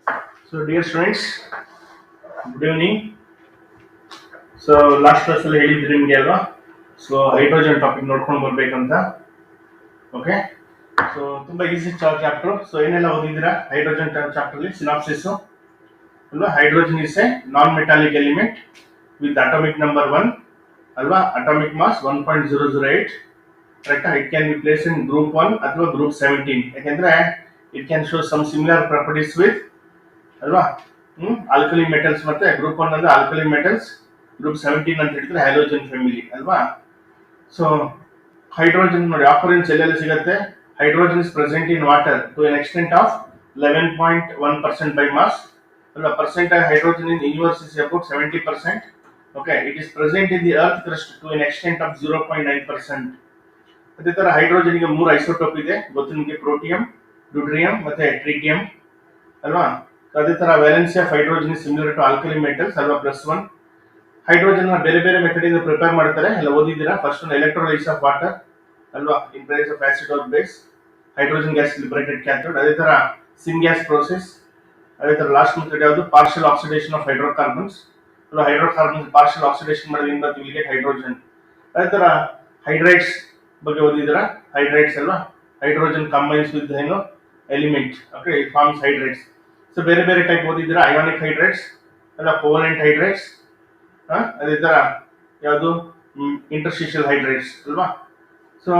So, dear students, good evening. So, last class ಅಲ್ಲಿ ಹೇಳಿದ್ರಿ ನಿಮಗೆ ಅಲ್ವಾ? ಸೊ ಹೈಡ್ರೋಜನ್ ಟಾಪಿಕ್ ನೋಡ್ಕೊಂಡು ಬರ್ಬೇಕಂತ. ಓಕೆ. ಸೊ ತುಂಬಾ ಈಸಿ ಚಾಪ್ಟರ್. ಸೊ ಏನೆಲ್ಲ ಓದಿದ್ದೀರಾ ಹೈಡ್ರೋಜನ್ ಚಾಪ್ಟರ್ ಅಲ್ಲಿ? ಸಿನಾಪ್ಸಿಸ್ ಅಲ್ವಾ? Hydrogen is a non metallic element with atomic number 1 ಅಲ್ವಾ? Atomic mass 1.008. Correct. It can be place in group 1 ಅಥವಾ ಗ್ರೂಪ್ 17. ಯಾಕೆಂದ್ರೆ it can show some similar properties with ಅಲ್ವಾ alkali metals. ಮತ್ತೆ group 1 ಅಂದ್ರೆ alkali metals, group 17 ಅಂತ ಹೇಳಿದ್ರೆ halogen family ಅಲ್ವಾ. So hydrogen ನೋಡಿ ಆಫರೆನ್ಸ್ ಎಲ್ಲೆಲ್ಲ ಸಿಗುತ್ತೆ. Hydrogen is present in water to an extent of 11.1% by mass ಅಲ್ವಾ. Percent of hydrogen in universe is about 70%. Okay. It is present in the earth crust to an extent of 0.9%. ಅದೇ ತರ hydrogen ಗೆ 3 isotope ಇದೆ ಗೊತ್ತು ನಿಮಗೆ, ಪ್ರೋಟಿಯಂ, ಡ್ಯೂಟರಿಯಂ ಮತ್ತೆ ಟ್ರಿಟಿಯಂ ಅಲ್ವಾ. ಅದೇ ತರ valency of hydrogen is similar to alkali metals ಅಲ್ವಾ, +1. ಹೈಡ್ರೋಜನ್ ಬೇರೆ ಬೇರೆ ಮೆಥಡ್ ಇಂದ ಪ್ರಿಪೇರ್ ಮಾಡ್ತಾರೆ ಎಲ್ಲ ಓದಿದ್ದೀರಾ. ಫಸ್ಟ್ ಒಂದು ಎಲೆಕ್ಟ್ರೋಲೈಸ್ ಆಫ್ ವಾಟರ್ ಅಲ್ವಾ, in place of acid or base, hydrogen gas liberated cathode. ಅದೇ ತರ ಸಿನ್ ಗ್ಯಾಸ್ ಪ್ರೋಸೆಸ್. ಅದೇ ತರ ಲಾಸ್ಟ್ ಮೆಥಡ್ ಯಾವುದು, ಪಾರ್ಷಿಯಲ್ ಆಕ್ಸಿಡೇಷನ್ ಆಫ್ ಹೈಡ್ರೋಕಾರ್ಬನ್ಸ್ ಅಲ್ವಾ. ಹೈಡ್ರೋಕಾರ್ಬನ್ಸ್ ಪಾರ್ಷಿಯಲ್ ಆಕ್ಸಿಡೇಷನ್ ಮಾಡೋದ್ರಿಂದ ವಿಲ್ ಗೆಟ್ ಹೈಡ್ರೋಜನ್. ಅದೇ ತರ ಹೈಡ್ರೈಟ್ಸ್ ಬಗ್ಗೆ ಓದಿದ್ದೀರಾ. ಹೈಡ್ರೈಟ್ಸ್ ಅಲ್ವಾ, ಹೈಡ್ರೋಜನ್ ಕಂಬೈನ್ಸ್ ವಿತ್ ಏನು element. Okay, it forms hydrides. So ಬೇರೆ ಬೇರೆ ಟೈಪ್ ಓದಿದ್ದೀರಾ. ಅಯಾನಿಕ್ ಹೈಡ್ರೈಟ್ಸ್ ಅಲ್ಲ, ಕೋವಲೆಂಟ್ ಹೈಡ್ರೈಟ್ಸ್, ಅದೇ ತರ ಯಾವುದು ಇಂಟರ್ಸ್ಟಿಷಿಯಲ್ ಹೈಡ್ರೈಟ್ಸ್ ಅಲ್ವಾ. ಸೊ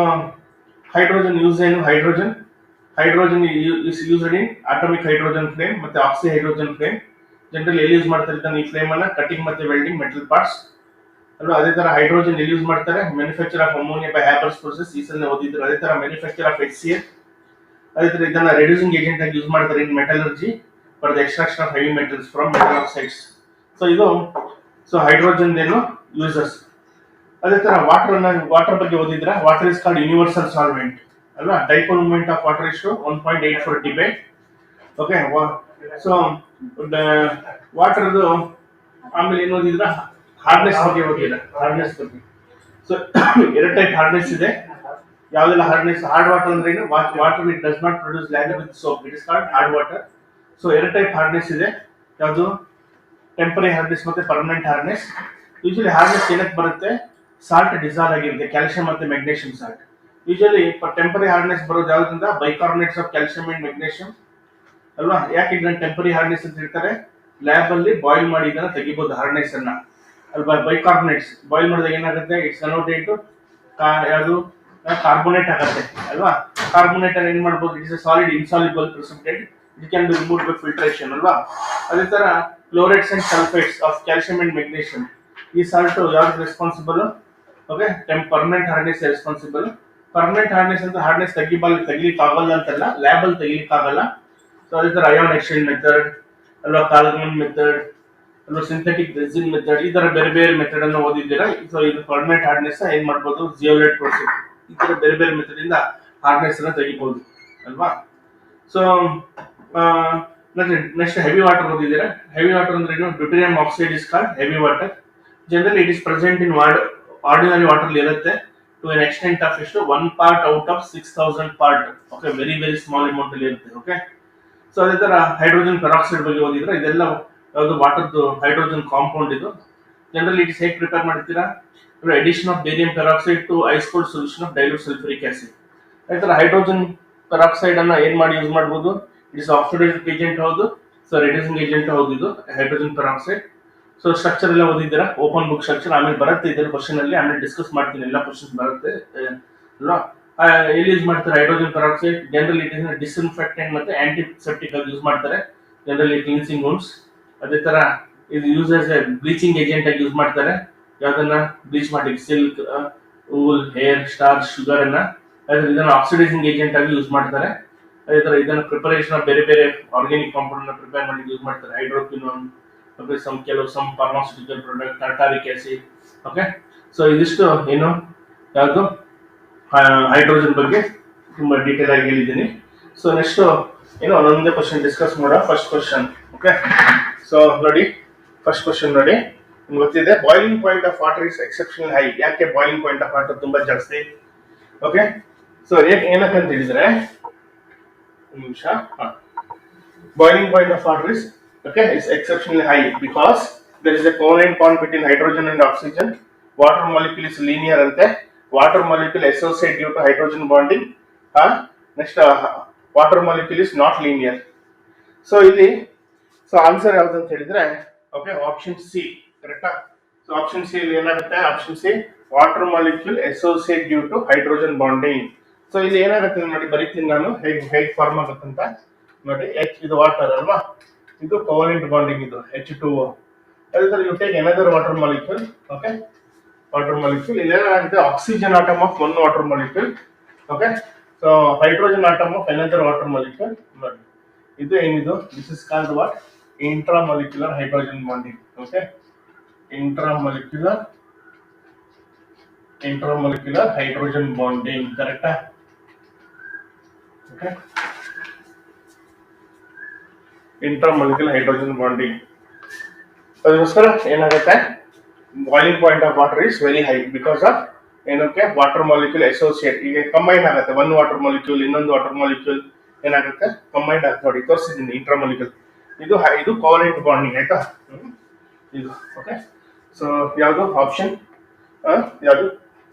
ಹೈಡ್ರೋಜನ್ ಯೂಸ್ ಏನು, hydrogen is used in atomic hydrogen flame ಮತ್ತೆ ಆಕ್ಸಿ ಹೈಡ್ರೋಜನ್ ಫ್ಲೇಮ್. ಜನರಲ್ ಎಲ್ಲಿ ಯೂಸ್ ಮಾಡ್ತಾರೆ ಈ ಫ್ಲೇಮ್ ಅನ್ನ, ಕಟಿಂಗ್ ಮತ್ತೆ ವೆಲ್ಡಿಂಗ್ ಮೆಟಲ್ ಪಾರ್ಟ್ಸ್ ಅಲ್ವಾ. ಅದೇ ತರ ಹೈಡ್ರೋಜನ್ ಎಲ್ಲಿ ಯೂಸ್ ಮಾಡ್ತಾರೆ, manufacture of ammonia by Haber's process, ಈ ಸಲ ಓದಿದ್ರು. ಅದೇ ತರ ಮ್ಯಾನುಫ್ಯಾಕ್ಚರ್ ಆಫ್ HCl. ಅದೇ ತರ ಇದನ್ನ ರೆಡ್ಯೂಸಿಂಗ್ ಏಜೆಂಟ್ ಆಗಿ ಯೂಸ್ ಮಾಡ್ತಾರೆ in metallurgy for the extraction of heavy metals from metal oxides. So ಇದು ಹೈಡ್ರೋಜನ್ ಏನು ಯೂಸಸ್. ಅದೇ ತರ ವಾಟರ್ ಬಗ್ಗೆ ಓದಿದ್ರ. Water is called universal solvent ಅಲ್ವಾ. Dipole moment of water is 1.84 dB. Okay. So ವಾಟರ್ದು ಆಮೇಲೆ ಏನು ಓದಿದ್ರ, ಹಾರ್ಡ್ನೆಸ್ ಬಗ್ಗೆ ಓದಿದ್ರ. ಹಾರ್ಡ್ನೆಸ್ ಬಗ್ಗೆ ಸೊ ಎರಡು ಟೈಪ್ ಹಾರ್ಡ್ನೆಸ್ ಇದೆ. ಯಾವ್ದೆಲ್ಲ ಹಾರ್ಡ್ನೆಸ್, ಹಾರ್ಡ್ ವಾಟರ್ ಅಂದ್ರೆ ಏನು, water it does not produce lather with soap, it is called hard water. So ಎರಡು ಟೈಪ್ ಹಾರ್ಡ್ನೆಸ್ ಇದೆ. ಯಾವುದು, ಟೆಂಪರರಿ ಹಾರ್ಡ್ನೆಸ್ ಮತ್ತೆ ಪರ್ಮನೆಂಟ್ ಹಾರ್ಡ್ನೆಸ್. ಯೂಶಲಿ ಹಾರ್ಡ್ನೆಸ್ ಏನಕ್ಕೆ ಬರುತ್ತೆ, ಸಾಲ್ಟ್ ಡಿಸಾಲ್ವ್ ಆಗಿರುತ್ತೆ, ಕ್ಯಾಲ್ಸಿಯಂ ಮತ್ತೆ magnesium salt. Usually temporary hardness ಬರೋದು ಯಾವ್ದ್ರಿಂದ, ಬೈಕಾರ್ಬನೇಟ್ಸ್ ಆಫ್ ಕ್ಯಾಲ್ಸಿಯಂ ಅಂಡ್ ಮೆಗ್ನೇಷಿಯಂ ಅಲ್ವಾ. ಯಾಕೆ ಇದನ್ನ ಟೆಂಪರರಿ ಹಾರ್ಡ್ನೆಸ್ ಅಂತ ಹೇಳ್ತಾರೆ, ಲ್ಯಾಬ್ ಅಲ್ಲಿ ಬಾಯ್ಲ್ ಮಾಡಿ ಇದನ್ನ ತೆಗಿಬಹುದು ಹಾರ್ಡ್ನೆಸ್ ಅನ್ನ ಅಲ್ವಾ. ಬೈಕಾರ್ಬನೇಟ್ಸ್ ಬಾಯ್ಲ್ ಮಾಡಿದಾಗ ಏನಾಗುತ್ತೆ, ಇಟ್ಸ್ ಕನ್ವರ್ಟೆಡ್ ಟು ಯಾವುದು ಕಾರ್ಬೋನೇಟ್ ಆಗುತ್ತೆ ಅಲ್ವಾ. ಕಾರ್ಬೋನೇಟ್ ಅನ್ನು ಏನ್ ಮಾಡಬಹುದು, it is A solid insoluble precipitate, it can B removed by filtration ಅಲ್ವಾ. ಅದೇ ತರ chlorides and sulphates of calcium and magnesium, ಈ ಸಾಲ್ಟ್ ಯಾವ್ದು responsible, okay, permanent hardness responsible. Permanent hardness ಅಂತ ಹಾರ್ಡ್ನೆಸ್ ತೆಗಿಲಿಕ್ಕೆ ಆಗಲ್ಲ ಅಂತಲ್ಲ, ಲ್ಯಾಬ್ ಅಲ್ಲಿ ತೆಗಿಲಿಕ್ಕೆ ಆಗಲ್ಲ. ಸೊ ಅದೇ ತರ ಅಯಾನ್ ಎಕ್ಸ್ಚೇಂಜ್ ಮೆಥಡ್ ಅಲ್ವಾ, ಕಾಲ್ಮನ್ ಮೆಥಡ್ ಅಲ್ವಾ, ಸಿಂಥೆಟಿಕ್ ರೆಸಿನ್ ಮೆಥಡ್, ಈ ತರ ಬೇರೆ ಬೇರೆ ಮೆಥಡ್ ಅನ್ನು ಓದಿದ್ದೀರಾ. ಸೊ ಇದು ಪರ್ಮನೆಂಟ್ ಹಾರ್ಡ್ನೆಸ್ ಏನ್ ಮಾಡ್ಬೋದು, ಜಿಯೋಲೈಟ್ ಪ್ರೋಸೆಸ್, ಈ ತರ ಬೇರೆ ಬೇರೆ ಮೆಥಡ್ ಇಂದ ಹಾರ್ಡ್ನೆಸ್ ಅನ್ನ ತೆಗಿಬಹುದು ಅಲ್ವಾ. ಸೊ ನೆಕ್ಸ್ಟ್ ಹೆವಿ ವಾಟರ್ ಓದಿದ್ದೀರಾ. ಹೆವಿ ವಾಟರ್ ಅಂದ್ರೆ ಏನು, deuterium oxide is called heavy water. Generally it is present in ordinary water ಇರುತ್ತೆ ಟು ಎನ್ ಎಕ್ಸ್ಟೆಂಟ್ ಆಫ್ ಎಷ್ಟು 1 part out of 6000 part. Okay, very very small amount ಅಲ್ಲಿ ಇರುತ್ತೆ. Okay. So ಅದೇ ತರ hydrogen peroxide ಬಗ್ಗೆ ಓದಿದ್ರೆ, ಇದೆಲ್ಲ ಯಾವುದು ವಾಟರ್ದು ಹೈಡ್ರೋಜನ್ ಕಾಂಪೌಂಡ್. ಇದು ಜನರಲಿ ಇಟ್ ಇಸ್ ಹೇಗೆ ಪ್ರಿಪೇರ್ ಮಾಡ್ತೀರಾ, addition of barium peroxide to ice cold solution of dilute sulphuric acid. ಅದೇ ತರ ಹೈಡ್ರೋಜನ್ ಪೆರಾಕ್ಸೈಡ್ ಅನ್ನ ಏನ್ ಮಾಡಿ ಯೂಸ್ ಮಾಡಬಹುದು, ಇಟ್ ಇಸ್ ಆಕ್ಸಿಡೈಸಿಂಗ್ ಏಜೆಂಟ್ ಹೌದು, ಸೊ ರೆಡ್ಯೂಸಿಂಗ್ ಏಜೆಂಟ್ ಹೌದು ಇದು ಹೈಡ್ರೋಜನ್ ಪೆರಾಕ್ಸೈಡ್. ಸೊ ಸ್ಟ್ರಕ್ಚರ್ ಎಲ್ಲ ಓದಿದ್ದೀರಾ, ಓಪನ್ ಬುಕ್ ಸ್ಟ್ರಕ್ಚರ್. ಆಮೇಲೆ ಬರುತ್ತೆ ಇದರ ಕ್ವಶನ್ ಅಲ್ಲಿ, ಆಮೇಲೆ ಡಿಸ್ಕಸ್ ಮಾಡ್ತೀನಿ, ಎಲ್ಲ ಕ್ವಶನ್ಸ್ ಬರುತ್ತೆ ಅಲ್ವಾ. ಎಲ್ಲಿ ಯೂಸ್ ಮಾಡ್ತಾರೆ hydrogen peroxide, generally it is disinfectant ಮತ್ತೆ ಆಂಟಿಸೆಪ್ಟಿಕ್ ಆಗಿ ಯೂಸ್ ಮಾಡ್ತಾರೆ, ಜನರಲಿ ಕ್ಲೀನ್ಸಿಂಗ್ ವುಂಡ್ಸ್. ಅದೇ ತರ ಇದು use as A bleaching agent ಆಗಿ ಯೂಸ್ ಮಾಡ್ತಾರೆ, ಯಾವ್ದನ್ನ ಬ್ಲೀಚ್ ಮಾಡಿ, silk, wool, hair, starch, sugar ಅನ್ನ. ಇದನ್ನ ಆಕ್ಸಿಡೈಸಿಂಗ್ ಏಜೆಂಟ್ ಆಗಿ ಯೂಸ್ ಮಾಡ್ತಾರೆ. ಅದೇ ತರ ಇದನ್ನ ಪ್ರಿಪರೇಷನ್ ಆಫ್ ಬೇರೆ ಬೇರೆ ಆರ್ಗ್ಯಾನಿಕ್ ಕಾಂಪೌಂಡ್ ನ ಪ್ರಿಪೇರ್ ಮಾಡಿ ಯೂಸ್ ಮಾಡ್ತಾರೆ, hydroquinone, some pharmaceutical product, tartaric acid. Okay. So ಇದಿಷ್ಟು ಏನು ಯಾವುದು ಹೈಡ್ರೋಜನ್ ಬಗ್ಗೆ ತುಂಬಾ ಡೀಟೇಲ್ ಆಗಿ ಹೇಳಿದ್ದೀನಿ. ಸೊ ನೆಕ್ಸ್ಟ್ ಏನು ಒಂದೊಂದೇ ಕ್ವಶನ್ ಡಿಸ್ಕಸ್ ಮಾಡೋ. First question, okay. ಸೊ ನೋಡಿ, ಫಸ್ಟ್ ಕ್ವಶನ್ ನೋಡಿ, ನಿಮ್ಗೆ ಗೊತ್ತಿದೆ, boiling point of water is exceptional high. ಯಾಕೆ ಬಾಯ್ಲಿಂಗ್ ಪಾಯಿಂಟ್ ಆಫ್ ವಾಟರ್ ತುಂಬಾ ಜಾಸ್ತಿ, ಓಕೆ. ಸೊ ಏನಕ್ಕಂತ ಹೇಳಿದ್ರೆ, ನಿಮಿಷ, boiling point of water is okay is exceptionally high because there is a covalent bond between hydrogen and oxygen. Water molecule is linear ante. Water molecule associate due to hydrogen bonding. Next water molecule is not linear. So ಇಲ್ಲಿ so answer ಯಾವ್ದು ಅಂತ ಹೇಳಿದ್ರೆ okay option C ಕರೆಕ್ಟಾ. So option C ಇಲ್ಲಿ ಏನಾಗುತ್ತೆ, option C water molecule associate due to hydrogen bonding. So ಇಲ್ಲಿ ಏನಾಗುತ್ತೆ ನೋಡಿ ಬರೀತೀನಿ ನಾನು ಹೇಗೆ ಫಾರ್ಮ್ ಆಗುತ್ತೆ ಅಂತ ನೋಡಿ. ಎಚ್ ಇದು ವಾಟರ್ ಅಲ್ವಾ, ಇದು ಕೋವಲೆಂಟ್ ಬಾಂಡಿಂಗ್, ಇದು H2O. ಅದೇ ತರ you take another water molecule. Okay water molecule ಇಲ್ಲಿ ಏನಾಗುತ್ತೆ, oxygen atom of one water molecule. Okay so hydrogen atom of another water molecule. ನೋಡಿ ಇದು ಏನಿದು, this is called what, intramolecular hydrogen bonding. Okay intramolecular hydrogen bonding ಕರೆಕ್ಟಾ. Okay intramolecular hydrogen bonding. ಅದಕ್ಕೋಸ್ಕರ ಏನಾಗುತ್ತೆ, boiling point of water is very high because of ಏನಕ್ಕೆ water molecule associate ಈಗ combine ಆಗುತ್ತೆ. One water molecule ಇನ್ನೊಂದು water molecule ಏನಾಗುತ್ತೆ, combined ಆಗುತ್ತೆ. ನೋಡಿ ತೋರಿಸಿದ್ದೀನಿ ಇಂಟ್ರಾಮಾಲಿಕ್ಯೂಲ್, ಇದು ಕೋವಲೆಂಟ್ ಬಾಂಡಿಂಗ್ ಆಯ್ತಾ. ಇದು ಓಕೆ. ಸೊ ಯಾವುದು ಆಪ್ಷನ್, ಯಾವುದು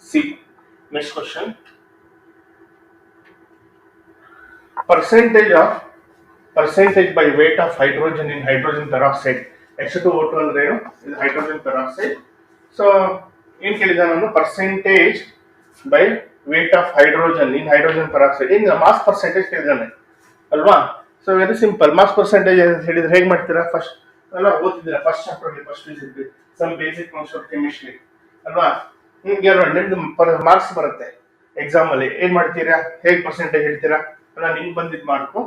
C. Next question, percentage by weight of hydrogen in hydrogen peroxide. H2O2 ಅಂದ್ರೆ ಏನು, ಇದು ಹೈಡ್ರೋಜನ್ ಪೆರಾಕ್ಸೈಡ್. ಸೊ ಏನ್ ಕೇಳಿದ ನಾನು, percentage by weight of hydrogen in hydrogen peroxide. ಏನು ಮಾಸ್ ಪರ್ಸೆಂಟೇಜ್ ಕೇಳಿದಾನೆ ಅಲ್ವಾ. So very simple, mass percentage ಅಂತ ಹೇಳಿದ್ರೆ ಹೇಗೆ ಮಾಡ್ತೀರಾ, ಫಸ್ಟ್ ಅಲ್ಲ ಓದಿದ್ದೀರಾ first chapter first some basic concept of chemistry ಅಲ್ವಾ. ನಿಮ್ಗೆ ನಿಮ್ದು ಮಾರ್ಕ್ಸ್ ಬರುತ್ತೆ ಎಕ್ಸಾಮ್ ಅಲ್ಲಿ, ಏನ್ ಮಾಡ್ತೀರಾ, ಹೇಗೆ ಪರ್ಸೆಂಟೇಜ್ ಹೇಳ್ತೀರಾ ಅಲ್ಲ, ನಿಮ್ಗೆ ಬಂದಿದ್ದು ಮಾರ್ಕು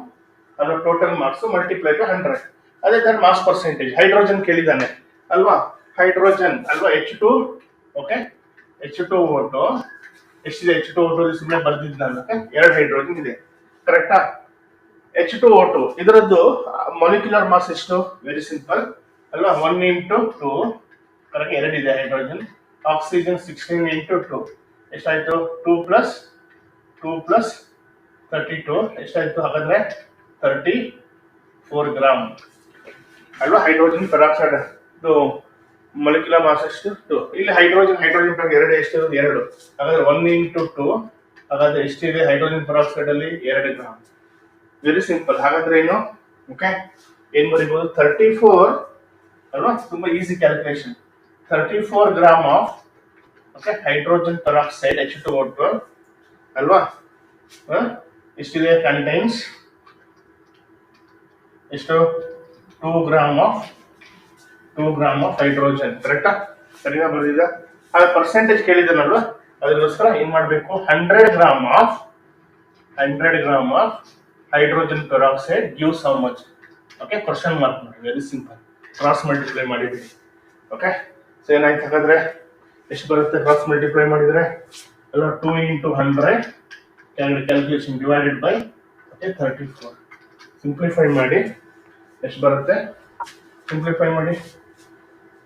ಅಲ್ಲ ಟೋಟಲ್ ಮಾರ್ಕ್ಸ್ ಮಲ್ಟಿಪ್ಲೈ ಬೈ 100. ಅದೇ ತರ ಮಾಸ್ ಪರ್ಸೆಂಟೇಜ್ ಹೈಡ್ರೋಜನ್ ಕೇಳಿದಾನೆ ಅಲ್ವಾ, ಹೈಡ್ರೋಜನ್ ಅಲ್ವಾ H2. ಓಕೆ H2O2 ಎಷ್ಟಿದೆ, H2O2 ಸುಮ್ಮನೆ ಬರ್ದಿದ್ದು ನಾನು, ಎರಡು ಹೈಡ್ರೋಜನ್ ಇದೆ ಕರೆಕ್ಟಾ. H2O2 ಇದರದ್ದು ಮಾಲಿಕ್ಯುಲರ್ ಮಾಸ್ ಎಷ್ಟು, ವೆರಿ ಸಿಂಪಲ್ ಅಲ್ವಾ, 1 into 2 ಕರೆಕ್ಟ್, ಎರಡಿದೆ ಹೈಡ್ರೋಜನ್. ಆಕ್ಸಿಜನ್ 16 into 2 ಎಷ್ಟಾಯ್ತು, 2 plus 32 ಎಷ್ಟಾಯ್ತು, ಹಾಗಾದ್ರೆ 34 ಗ್ರಾಮ್ ಅಲ್ವಾ. ಹೈಡ್ರೋಜನ್ ಪೆರಾಕ್ಸೈಡ್ ಮಾಲಿಕ್ಯುಲರ್ ಮಾಸ್ ಎಷ್ಟು 2. ಇಲ್ಲಿ ಹೈಡ್ರೋಜನ್ ಎರಡು ಎಷ್ಟು, 2. ಹಾಗಾದ್ರೆ 1 into 2 ಹಾಗಾದ್ರೆ ಎಷ್ಟಿದೆ ಹೈಡ್ರೋಜನ್ ಪೆರಾಕ್ಸೈಡ್ ಅಲ್ಲಿ, 2 ಗ್ರಾಮ್. Very simple. ಹಾಗಾದ್ರೆ ಏನು, ಓಕೆ ಏನ್ ಬರೀಬಹುದು, 34 ಅಲ್ವಾ, ತುಂಬಾ easy calculation. 34 gram of okay hydrogen peroxide H2O2 ಅಲ್ವಾ, ಎಷ್ಟಿದೆ, ಕಂಟೈನ್ಸ್ ಎಷ್ಟು, 2 ಗ್ರಾಮ್ ಆಫ್ ಹೈಡ್ರೋಜನ್ ಕರೆಕ್ಟಾ. ಸರಿನಾ ಬರ್ದಿದ್ದ. ಆ ಪರ್ಸೆಂಟೇಜ್ ಕೇಳಿದನಲ್ವಾ, ಅದಕ್ಕೋಸ್ಕರ ಏನ್ ಮಾಡ್ಬೇಕು, 100 gram of hydrogen peroxide gives how much. Okay question mark ಮಾಡಿ, ವೆರಿ ಸಿಂಪಲ್, ಕ್ರಾಸ್ ಮಲ್ಟಿಪ್ಲೈ ಮಾಡಿದ್ವಿ. ಓಕೆ ಸೊ ಏನಾಯ್ತು, ಹಾಗಾದ್ರೆ ಎಷ್ಟು ಬರುತ್ತೆ ಕ್ರಾಸ್ ಮಲ್ಟಿಪ್ಲೈ ಮಾಡಿದ್ರೆ ಅಲ್ಲ, 2 into 100 calculation divided by 34. Simplify ಮಾಡಿ ಎಷ್ಟು ಬರುತ್ತೆ, ಸಿಂಪ್ಲಿಫೈ ಮಾಡಿ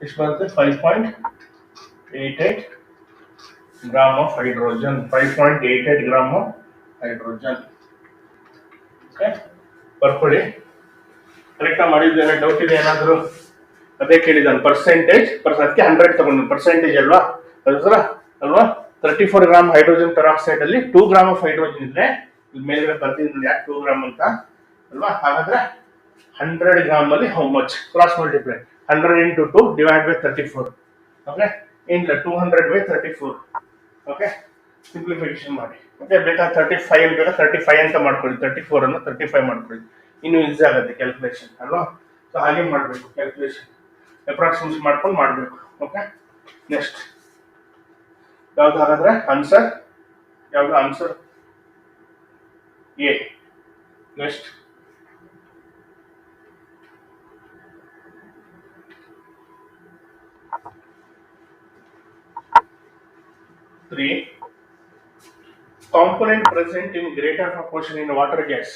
ಎಷ್ಟು ಬರುತ್ತೆ, 5.88 gram of hydrogen. 5.88 gram of hydrogen. Okay ಬರ್ಕೊಳ್ಳಿ, ಕರೆಕ್ಟಾಗಿ ಮಾಡಿದ್ದೇನೆ, ಡೌಟ್ ಇದೆ ಏನಾದರೂ ಅದೇ ಕೇಳಿದ್ದಾನೆ. ಪರ್ಸೆಂಟೇಜ್ ಅದಕ್ಕೆ 100 ತಗೊಂಡು ಪರ್ಸೆಂಟೇಜ್ ಅಲ್ವಾ, ಅದರ ಅಲ್ವಾ. 34 ಗ್ರಾಮ್ ಹೈಡ್ರೋಜನ್ ಪೆರಾಕ್ಸೈಡ್ ಅಲ್ಲಿ 2 ಗ್ರಾಮ್ ಆಫ್ ಹೈಡ್ರೋಜನ್ ಇದ್ರೆ ಮೇಲ್ಗಡೆ ಬರ್ತಿದ್ದೀನಿ ಯಾಕೆ 2 ಗ್ರಾಮ್ ಅಂತ ಅಲ್ವಾ. ಹಾಗಾದ್ರೆ 100 ಗ್ರಾಮ್ ಅಲ್ಲಿ how much, cross multiply 100 into 2 divide by 34. Okay ಏನಿಲ್ಲ 200 by 34. ಓಕೆ ಸಿಂಪ್ಲಿಫಿಕೇಶನ್ ಮಾಡಿ. ಓಕೆ ಬೇಕಾ 35 ಬೇಕಾ 35 ಅಂತ ಮಾಡ್ಕೊಳ್ಳಿ, 34 ಅನ್ನು 35 ಮಾಡ್ಕೊಳ್ಳಿ, ಇನ್ನು ಈಸಿ ಆಗುತ್ತೆ ಕ್ಯಾಲ್ಕುಲೇಷನ್ ಅಲ್ವಾ. ಸೊ ಹಾಗೆ ಮಾಡಬೇಕು ಕ್ಯಾಲ್ಕುಲೇಷನ್, ಅಪ್ರಾಕ್ಸಿಮೇಟ್ ಮಾಡ್ಕೊಂಡು ಮಾಡಬೇಕು. ಓಕೆ ನೆಕ್ಸ್ಟ್ ಯಾವ್ದು, ಹಾಗಾದ್ರೆ ಆನ್ಸರ್ ಯಾವ್ದು, answer A. Next component present in greater proportion in water gas.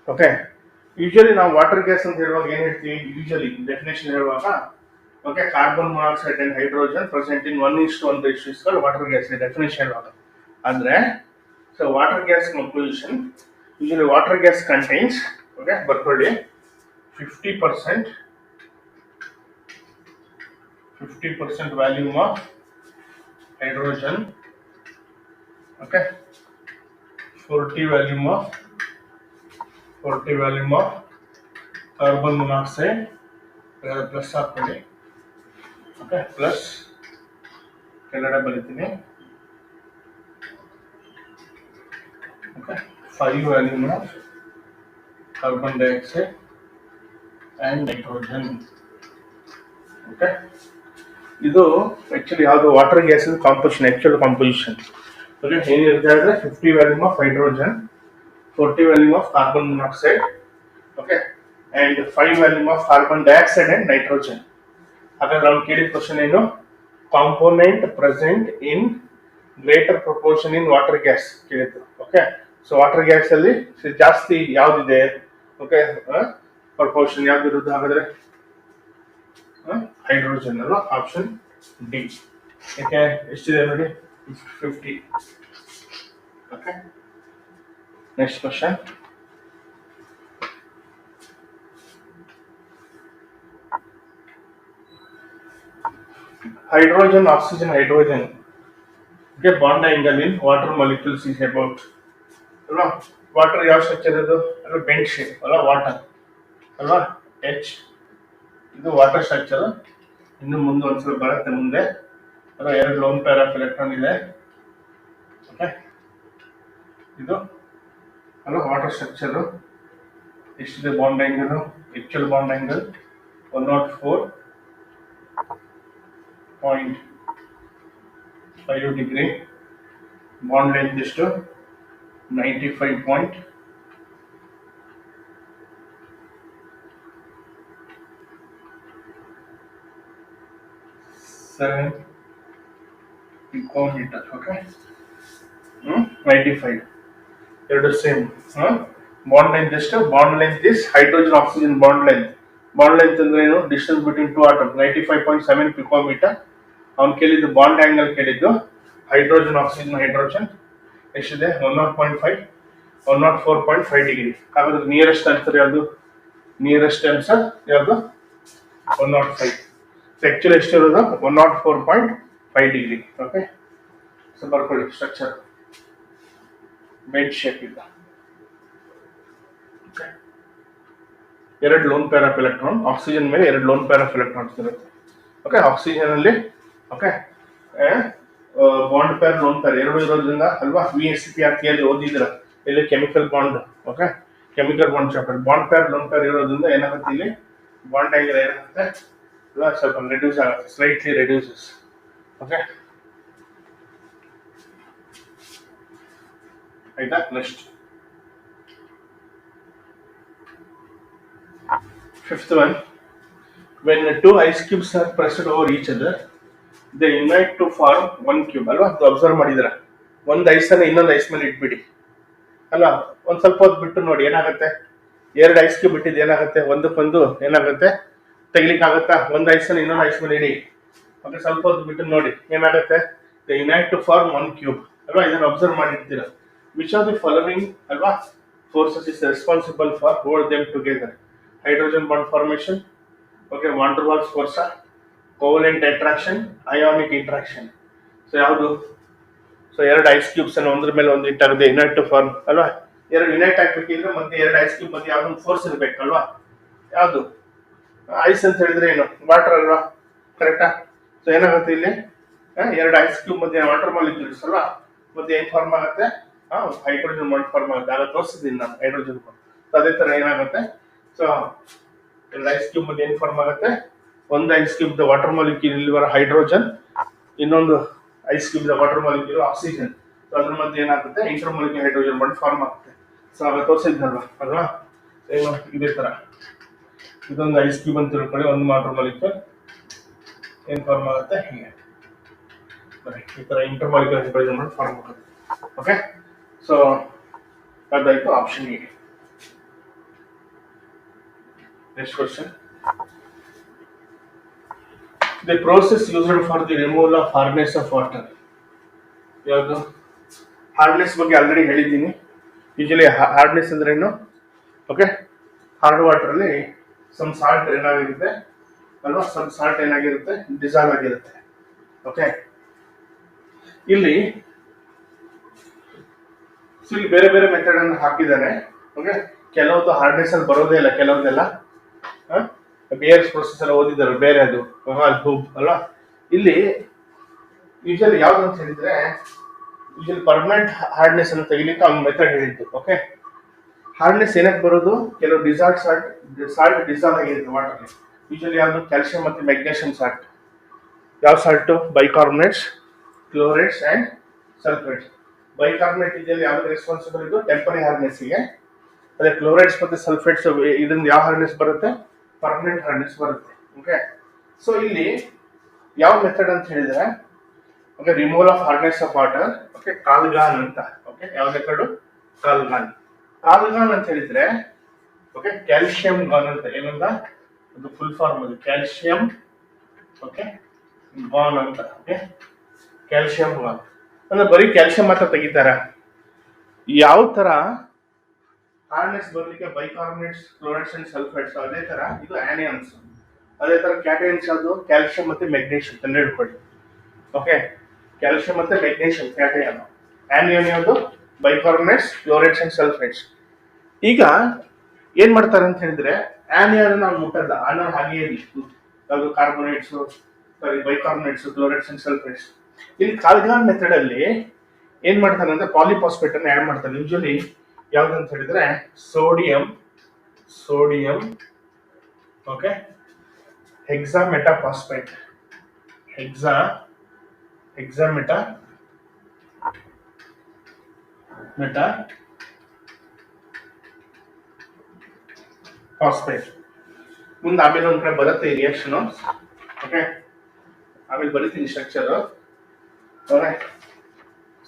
Okay usually ನಾವು ವಾಟರ್ ಗ್ಯಾಸ್ ಅಂತ ಹೇಳುವಾಗ ಏನ್ ಹೇಳ್ತೀವಿ, ಯೂಶಲಿ ಡೆಫಿನೇಷನ್ ಹೇಳುವಾಗ okay carbon monoxide and hydrogen present in 1:1 ratio water gas definition ಹೇಳುವಾಗ. ಅಂದ್ರೆ so water gas composition usually water gas contains okay ಬರ್ಕೊಳ್ಳಿ 50% 50% volume of hydrogen, okay 40 volume of carbon monoxide, plus ಹಾಕೊಳ್ಳಿ, okay plus ಕೆಳಗಡೆ ಬರೀತೀನಿ, okay 5 volume of carbon dioxide and nitrogen. Okay ಇದು actually ಯಾವುದು water gas composition, actual composition. Okay ಏನಿರುತ್ತೆ ಅಂದರೆ 50 volume of hydrogen, 40 volume of carbon monoxide, okay and 5 volume of carbon dioxide and nitrogen. ಹಾಗಾದ್ರೆ ಅವ್ನು ಕೇಳಿದ question ಏನು, component present in greater proportion in water gas ಕೇಳಿದ್ರು. Okay so water gas ಅಲ್ಲಿ ಜಾಸ್ತಿ ಯಾವ್ದಿದೆ, okay proportion ಯಾವ್ದಿರೋದು, ಹಾಗಾದ್ರೆ ಹೈಡ್ರೋಜನ್ ಅಲ್ವಾ, option D. ಯಾಕೆ ಎಷ್ಟಿದೆ ನೋಡಿ 50. Okay next question, hydrogen oxygen hydrogen get bond angle in water molecules is about ಅಲ್ವಾ. Water ಯಾವ ಸ್ಟ್ರಕ್ಚರ್ ಇದು ಅಲ್ವಾ, ಬೆಂಡ್ ಶೇಪ್ ಅಲ್ವಾ, ವಾಟರ್ ಅಲ್ವಾ, H ಇದು ವಾಟರ್ ಸ್ಟ್ರಕ್ಚರ್. ಇನ್ನು ಮುಂದೆ ಒಂದ್ಸಲ ಬರುತ್ತೆ ಮುಂದೆ ಅಲ್ವಾ, 2 ಲೋನ್ ಪೇರ್ ಆಫ್ ಎಲೆಕ್ಟ್ರಾನ್ ಇದೆ, ಓಕೆ ಇದು ಅಲ್ವಾ ವಾಟರ್ ಸ್ಟ್ರಕ್ಚರ್. ಎಷ್ಟಿದೆ bond angle, actual bond angle 104.5 degree, bond length ಎಷ್ಟು 95.7 picometer. ಓಕೆ 95 ಎರಡು ಸೇಮ್. ಬಾಂಡ್ ಲೆಂತ್ ಎಷ್ಟು, bond length is hydrogen oxygen bond length. Bond length ಅಂದ್ರೆ ಏನು, distance between two atoms 95.7 picometre. ಅವ್ನು ಕೇಳಿದ್ದು ಬಾಂಡ್ ಆಂಗಲ್ ಕೇಳಿದ್ದು hydrogen oxygen hydrogen ಎಷ್ಟಿದೆ 104.5 degree. ಹಾಗಾದ್ರೆ ನಿಯರೆಸ್ಟ್ ಆನ್ಸರ್ ಯಾವುದು, ನಿಯರೆಸ್ಟ್ ಆನ್ಸರ್ ಯಾವುದು 105. ಆಕ್ಚುಲಿ ಎಷ್ಟಿರೋದು 104.5 ಡಿಗ್ರಿ. ಓಕೆ ಸೊ ಬರ್ಕೊಳ್ಳಿ ಸ್ಟ್ರಕ್ಚರ್ ಬೆಂಡ್ ಶೇಪ್ ಇಲ್ಲ. ಎರಡು lone pair of electron, oxygen ಮೇಲೆ 2 ಲೋನ್ ಪೇರ್ ಆಫ್ ಎಲೆಕ್ಟ್ರಾನ್ಸ್ ಇರುತ್ತೆ. ಓಕೆ ಆಕ್ಸಿಜನ್ ಅಲ್ಲಿ okay bond pair lone pair 2 ಇರೋದ್ರಿಂದ ಅಲ್ವಾ, VSPRT ಅಲ್ಲಿ ಓದಿದ್ರ ಇಲ್ಲಿ chemical bond, okay chemical bond chapter. Bond pair lone peer ಇರೋದ್ರಿಂದ ಏನಾಗುತ್ತೆ, ಇಲ್ಲಿ ಬಾಂಡ್ ಆಂಗಲ್ ಏನಾಗುತ್ತೆ ಸ್ವಲ್ಪ ರೆಡ್ಯೂಸ್ ಆಗುತ್ತೆ, ಸ್ಲೈಟ್ಲಿ ರೆಡ್ಯೂಸಸ್. ಓಕೆ ಆಯ್ತಾ. Next 5th one, when 2 ice cubes are pressed over each other they unite to form 1 cube ಅಲ್ವಾ. ಅದು observe ಮಾಡಿದ್ರ, ಒಂದು ಐಸನ್ನ ಇನ್ನೊಂದು ಐಸ್ ಮೇಲೆ ಇಟ್ಬಿಡಿ ಅಲ್ವಾ, ಒಂದ್ ಸ್ವಲ್ಪ ಹೊತ್ತು ಬಿಟ್ಟು ನೋಡಿ ಏನಾಗುತ್ತೆ, 2 ಐಸ್ ಕ್ಯೂಬ್ ಬಿಟ್ಟಿದ್ದು ಏನಾಗುತ್ತೆ, ಒಂದಕ್ಕೊಂದು ಏನಾಗುತ್ತೆ ತೆಗಿಲಿಕ್ಕೆ ಆಗುತ್ತಾ, ಒಂದು ಐಸನ್ನ ಇನ್ನೊಂದು ಐಸ್ ಮೇಲೆ ಇಡಿ. ಓಕೆ ಸ್ವಲ್ಪ ಹೊತ್ತು ಬಿಟ್ಟು ನೋಡಿ ಏನಾಗುತ್ತೆ, they unite to form 1 cube ಅಲ್ವಾ. ಇದನ್ನು ಅಬ್ಸರ್ವ್ ಮಾಡಿರ್ತೀರ. ವಿಚ್ ಆರ್ ದಿ ಫಾಲೋವಿಂಗ್ ಅಲ್ವಾ forces is responsible for hold them together, hydrogen bond formation, okay van der Waals force, covalent attraction, ionic interaction. So ಯಾವುದು, ಸೊ 2 ಐಸ್ ಕ್ಯೂಬ್ಸ್ ಅನ್ನು ಒಂದ್ರ ಮೇಲೆ ಒಂದು ಇಟ್ಟಾಗುತ್ತೆ unite to form ಅಲ್ವಾ. 2 unite ಆಗ್ಬೇಕಿದ್ರೆ ಮತ್ತೆ 2 ice cube ಮತ್ತೆ ಯಾವ್ದೊಂದು force ಇರ್ಬೇಕಲ್ವಾ. ಯಾವುದು ಐಸ್ ಅಂತ ಹೇಳಿದ್ರೆ ಏನು, ವಾಟರ್ ಅಲ್ವಾ, ಕರೆಕ್ಟಾ. ಸೊ ಏನಾಗುತ್ತೆ ಇಲ್ಲಿ 2 ಐಸ್ ಕ್ಯೂಬ್ ಮತ್ತೆ ವಾಟರ್ ಮಾಲಿಕ್ಯೂಲ್ಸ್ ಅಲ್ವಾ, ಮತ್ತೆ ಏನ್ ಫಾರ್ಮ್ ಆಗುತ್ತೆ, ಹೈಡ್ರೋಜನ್ ಬಾಂಡ್ ಫಾರ್ಮ್ ಆಗುತ್ತೆ. ಆಗ ತೋರಿಸಿದ್ದೀನಿ ನಾನು ಹೈಡ್ರೋಜನ್ ಬಾಂಡ್. ಅದೇ ತರ ಏನಾಗುತ್ತೆ, ಸೊ 2 ಐಸ್ ಕ್ಯೂಬ್ ಮತ್ತೆ ಏನ್ ಫಾರ್ಮ್ ಆಗುತ್ತೆ, ಒಂದು ಐಸ್ ಕ್ಯೂಬ್ ದ ವಾಟರ್ ಮಾಲಿಕ್ಯೂಲ್ ಇಲ್ಲಿ ಬರೋ ಹೈಡ್ರೋಜನ್, ಇನ್ನೊಂದು ಐಸ್ ಕ್ಯೂಬ್ ದ ವಾಟರ್ ಮಾಲಿಕ್ಯೂಲ್ ಆಕ್ಸಿಜನ್. ಸೊ ಅದ್ರ ಮಧ್ಯೆ ಏನಾಗುತ್ತೆ inter molecule hydrogen bond form ಆಗುತ್ತೆ. ಸೊ ಆಗ ತೋರಿಸಿದ್ನಲ್ವಾ ಅಲ್ವಾ, ಏನು ಇದೇ ತರ ಇದೊಂದು ಐಸ್ ಕ್ಯೂಬ್ ಅಂತ ತಿಳ್ಕೊಳ್ಳಿ, ಒಂದು ವಾಟರ್ ಮಾಲಿಕ್ಯೂಲ್ ಏನ್ ಫಾರ್ಮ್ ಆಗುತ್ತೆ ಹೀಗೆ ಈ ತರ inter molecule hydrogen bond form ಆಗುತ್ತೆ. ಓಕೆ ಸೊ ಅದಾಯ್ತು option A. Next question. The process used for the removal of hardness of water. ಯಾವುದು ಹಾರ್ಡ್ನೆಸ್ ಬಗ್ಗೆ ಆಲ್ರೆಡಿ ಹೇಳಿದ್ದೀನಿ. ಯೂಶಲಿ ಹಾರ್ಡ್ನೆಸ್ ಅಂದ್ರೆ ಏನು, ಓಕೆ ಹಾರ್ಡ್ ವಾಟರ್ ಅಲ್ಲಿ ಸಮ್ ಸಾಲ್ಟ್ ಏನಾಗಿರುತ್ತೆ ಅಲ್ವಾ, ಸಮ್ ಸಾಲ್ಟ್ ಏನಾಗಿರುತ್ತೆ ಡಿಸಾಲ್ವ್ ಆಗಿರುತ್ತೆ. ಓಕೆ, ಇಲ್ಲಿ ಬೇರೆ ಬೇರೆ ಮೆಥಡ್ ಅನ್ನು ಹಾಕಿದ್ದಾನೆ. ಓಕೆ, ಕೆಲವೊಂದು ಹಾರ್ಡ್ನೆಸ್ ಅಲ್ಲಿ ಬರೋದೇ ಇಲ್ಲ, ಕೆಲವೊಂದೆಲ್ಲ ಬೇರೆ ಪ್ರೊಸೆಸ್ ಎಲ್ಲ ಓದಿದ್ದಾರೆ ಬೇರೆ, ಅದು ಹೂಬ್ ಅಲ್ವಾ. ಇಲ್ಲಿ ಯೂಶಲಿ ಯಾವ್ದು ಅಂತ ಹೇಳಿದ್ರೆ ಯೂಶಲಿ ಪರ್ಮನೆಂಟ್ ಹಾರ್ಡ್ನೆಸ್ ಅನ್ನು ತೆಗಿಲಿಕ್ಕೆ ಅವ್ನ ಮೆಥಡ್ ಹೇಳಿದ್ದು. ಓಕೆ, ಹಾರ್ಡ್ನೆಸ್ ಏನಕ್ಕೆ ಬರೋದು, ಕೆಲವು ಸಾಲ್ಟ್ ಡಿಸಾಲ್ವ್ ಆಗಿರುತ್ತೆ ವಾಟರ್ಲಿ. ಯೂಶಲಿ ಯಾವುದು ಕ್ಯಾಲ್ಸಿಯಂ ಮತ್ತು ಮೆಗ್ನೀಷಿಯಂ ಸಾಲ್ಟ್. ಯಾವ salt? Bicarbonates, chlorides and sulphates. Bicarbonate ಇದೆಯಲ್ಲ ಯಾವ್ದು ರೆಸ್ಪಾನ್ಸಿಬಲ್ ಇದು ಟೆಂಪರರಿ ಹಾರ್ಡ್ನೆಸ್ಗೆ. ಅದೇ ಕ್ಲೋರೈಡ್ಸ್ ಮತ್ತು ಸಲ್ಫೇಟ್ಸ್ ಇದರಿಂದ ಯಾವ ಹಾರ್ಡ್ನೆಸ್ ಬರುತ್ತೆ? ಪರ್ಮನೆಂಟ್ ಹಾರ್ಡ್ನೆಸ್ ಬರುತ್ತೆ. ಓಕೆ, ಸೊ ಇಲ್ಲಿ ಯಾವ ಮೆಥಡ್ ಅಂತ ಹೇಳಿದ್ರೆ okay, removal of hardness of water. Okay, Calgon ಅಂತ. ಓಕೆ, ಯಾವ ಮೆಥಡ್? ಕಾಲ್ಗಾನ್. ಕಾಲ್ಗಾನ್ ಅಂತ ಹೇಳಿದ್ರೆ ಓಕೆ, ಕ್ಯಾಲ್ಸಿಯಂ ಗಾನ್ ಅಂತ. ಏನಂತ ಅದು ಫುಲ್ ಫಾರ್ಮ್, ಅದು ಕ್ಯಾಲ್ಸಿಯಂ ಓಕೆ ಗಾನ್ ಅಂತ. ಓಕೆ, ಕ್ಯಾಲ್ಸಿಯಂ ಗಾನ್ ಅಂದ್ರೆ ಬರೀ ಕ್ಯಾಲ್ಸಿಯಂ ಮಾತ್ರ ತೆಗಿತಾರ. ಯಾವ ತರ ಹಾರ್ಡ್ನೆಸ್ ಬರ್ಲಿಕ್ಕೆ ಬೈಕಾರ್ಬನೇಟ್ಸ್, ಕ್ಲೋರೈಡ್ಸ್ ಅಂಡ್ ಸಲ್ಫೇಟ್ಸ್, ಅದೇ ತರ ಇದು ಆನಿಯನ್ಸ್. ಅದೇ ತರ ಕ್ಯಾಟಯನ್ಸ್ ಯಾವುದು? ಕ್ಯಾಲ್ಸಿಯಂ ಮತ್ತೆ ಮೆಗ್ನೀಷಿಯಂ ತಂದು ಹಿಡ್ಕೊಳ್ಳಿ. ಓಕೆ, ಕ್ಯಾಲ್ಸಿಯಂ ಮತ್ತೆ ಮೆಗ್ನೀಷಿಯಂ ಕ್ಯಾಟಯನ್. ಆನಿಯನ್ ಯಾವುದು? ಬೈಕಾರ್ಬನೇಟ್ಸ್, ಕ್ಲೋರೈಡ್ಸ್ ಅಂಡ್ ಸಲ್ಫೇಟ್ಸ್. ಈಗ ಏನ್ ಮಾಡ್ತಾರೆ ಅಂತ ಹೇಳಿದ್ರೆ ಆನಿಯನ್ ನಾವು ಮುಟ್ಟಲ್ಲ, ಆನಿಯನ್ ಹಾಗೆಯೇ ಇತ್ತು. ಯಾವುದು? Carbonates, sorry bicarbonates, chlorides and sulphates. ಇಲ್ಲಿ ಕಾಲ್ಗಾನ್ ಮೆಥಡ್ ಅಲ್ಲಿ ಏನ್ ಮಾಡ್ತಾನೆ ಅಂದ್ರೆ ಪಾಲಿಫಾಸ್ಫೇಟ್ ಅನ್ನು ಆಡ್ ಮಾಡ್ತಾನೆ. ಯೂಶಲಿ ಯಾವ್ದಂತ ಹೇಳಿದ್ರೆ ಸೋಡಿಯಂ ಓಕೆ ಹೆಕ್ಸಾಮೆಟಾಫಾಸ್ಫೇಟ್, ಫಾಸ್ಫೇಟ್. ಮುಂದೆ ಆಮೇಲೆ ಒಂದ್ ಕಡೆ ಬರುತ್ತೆ ಈ ರಿಯಾಕ್ಷನ್. ಓಕೆ, ಆಮೇಲೆ ಬರೀತೀನಿ ಸ್ಟ್ರಕ್ಚರ್.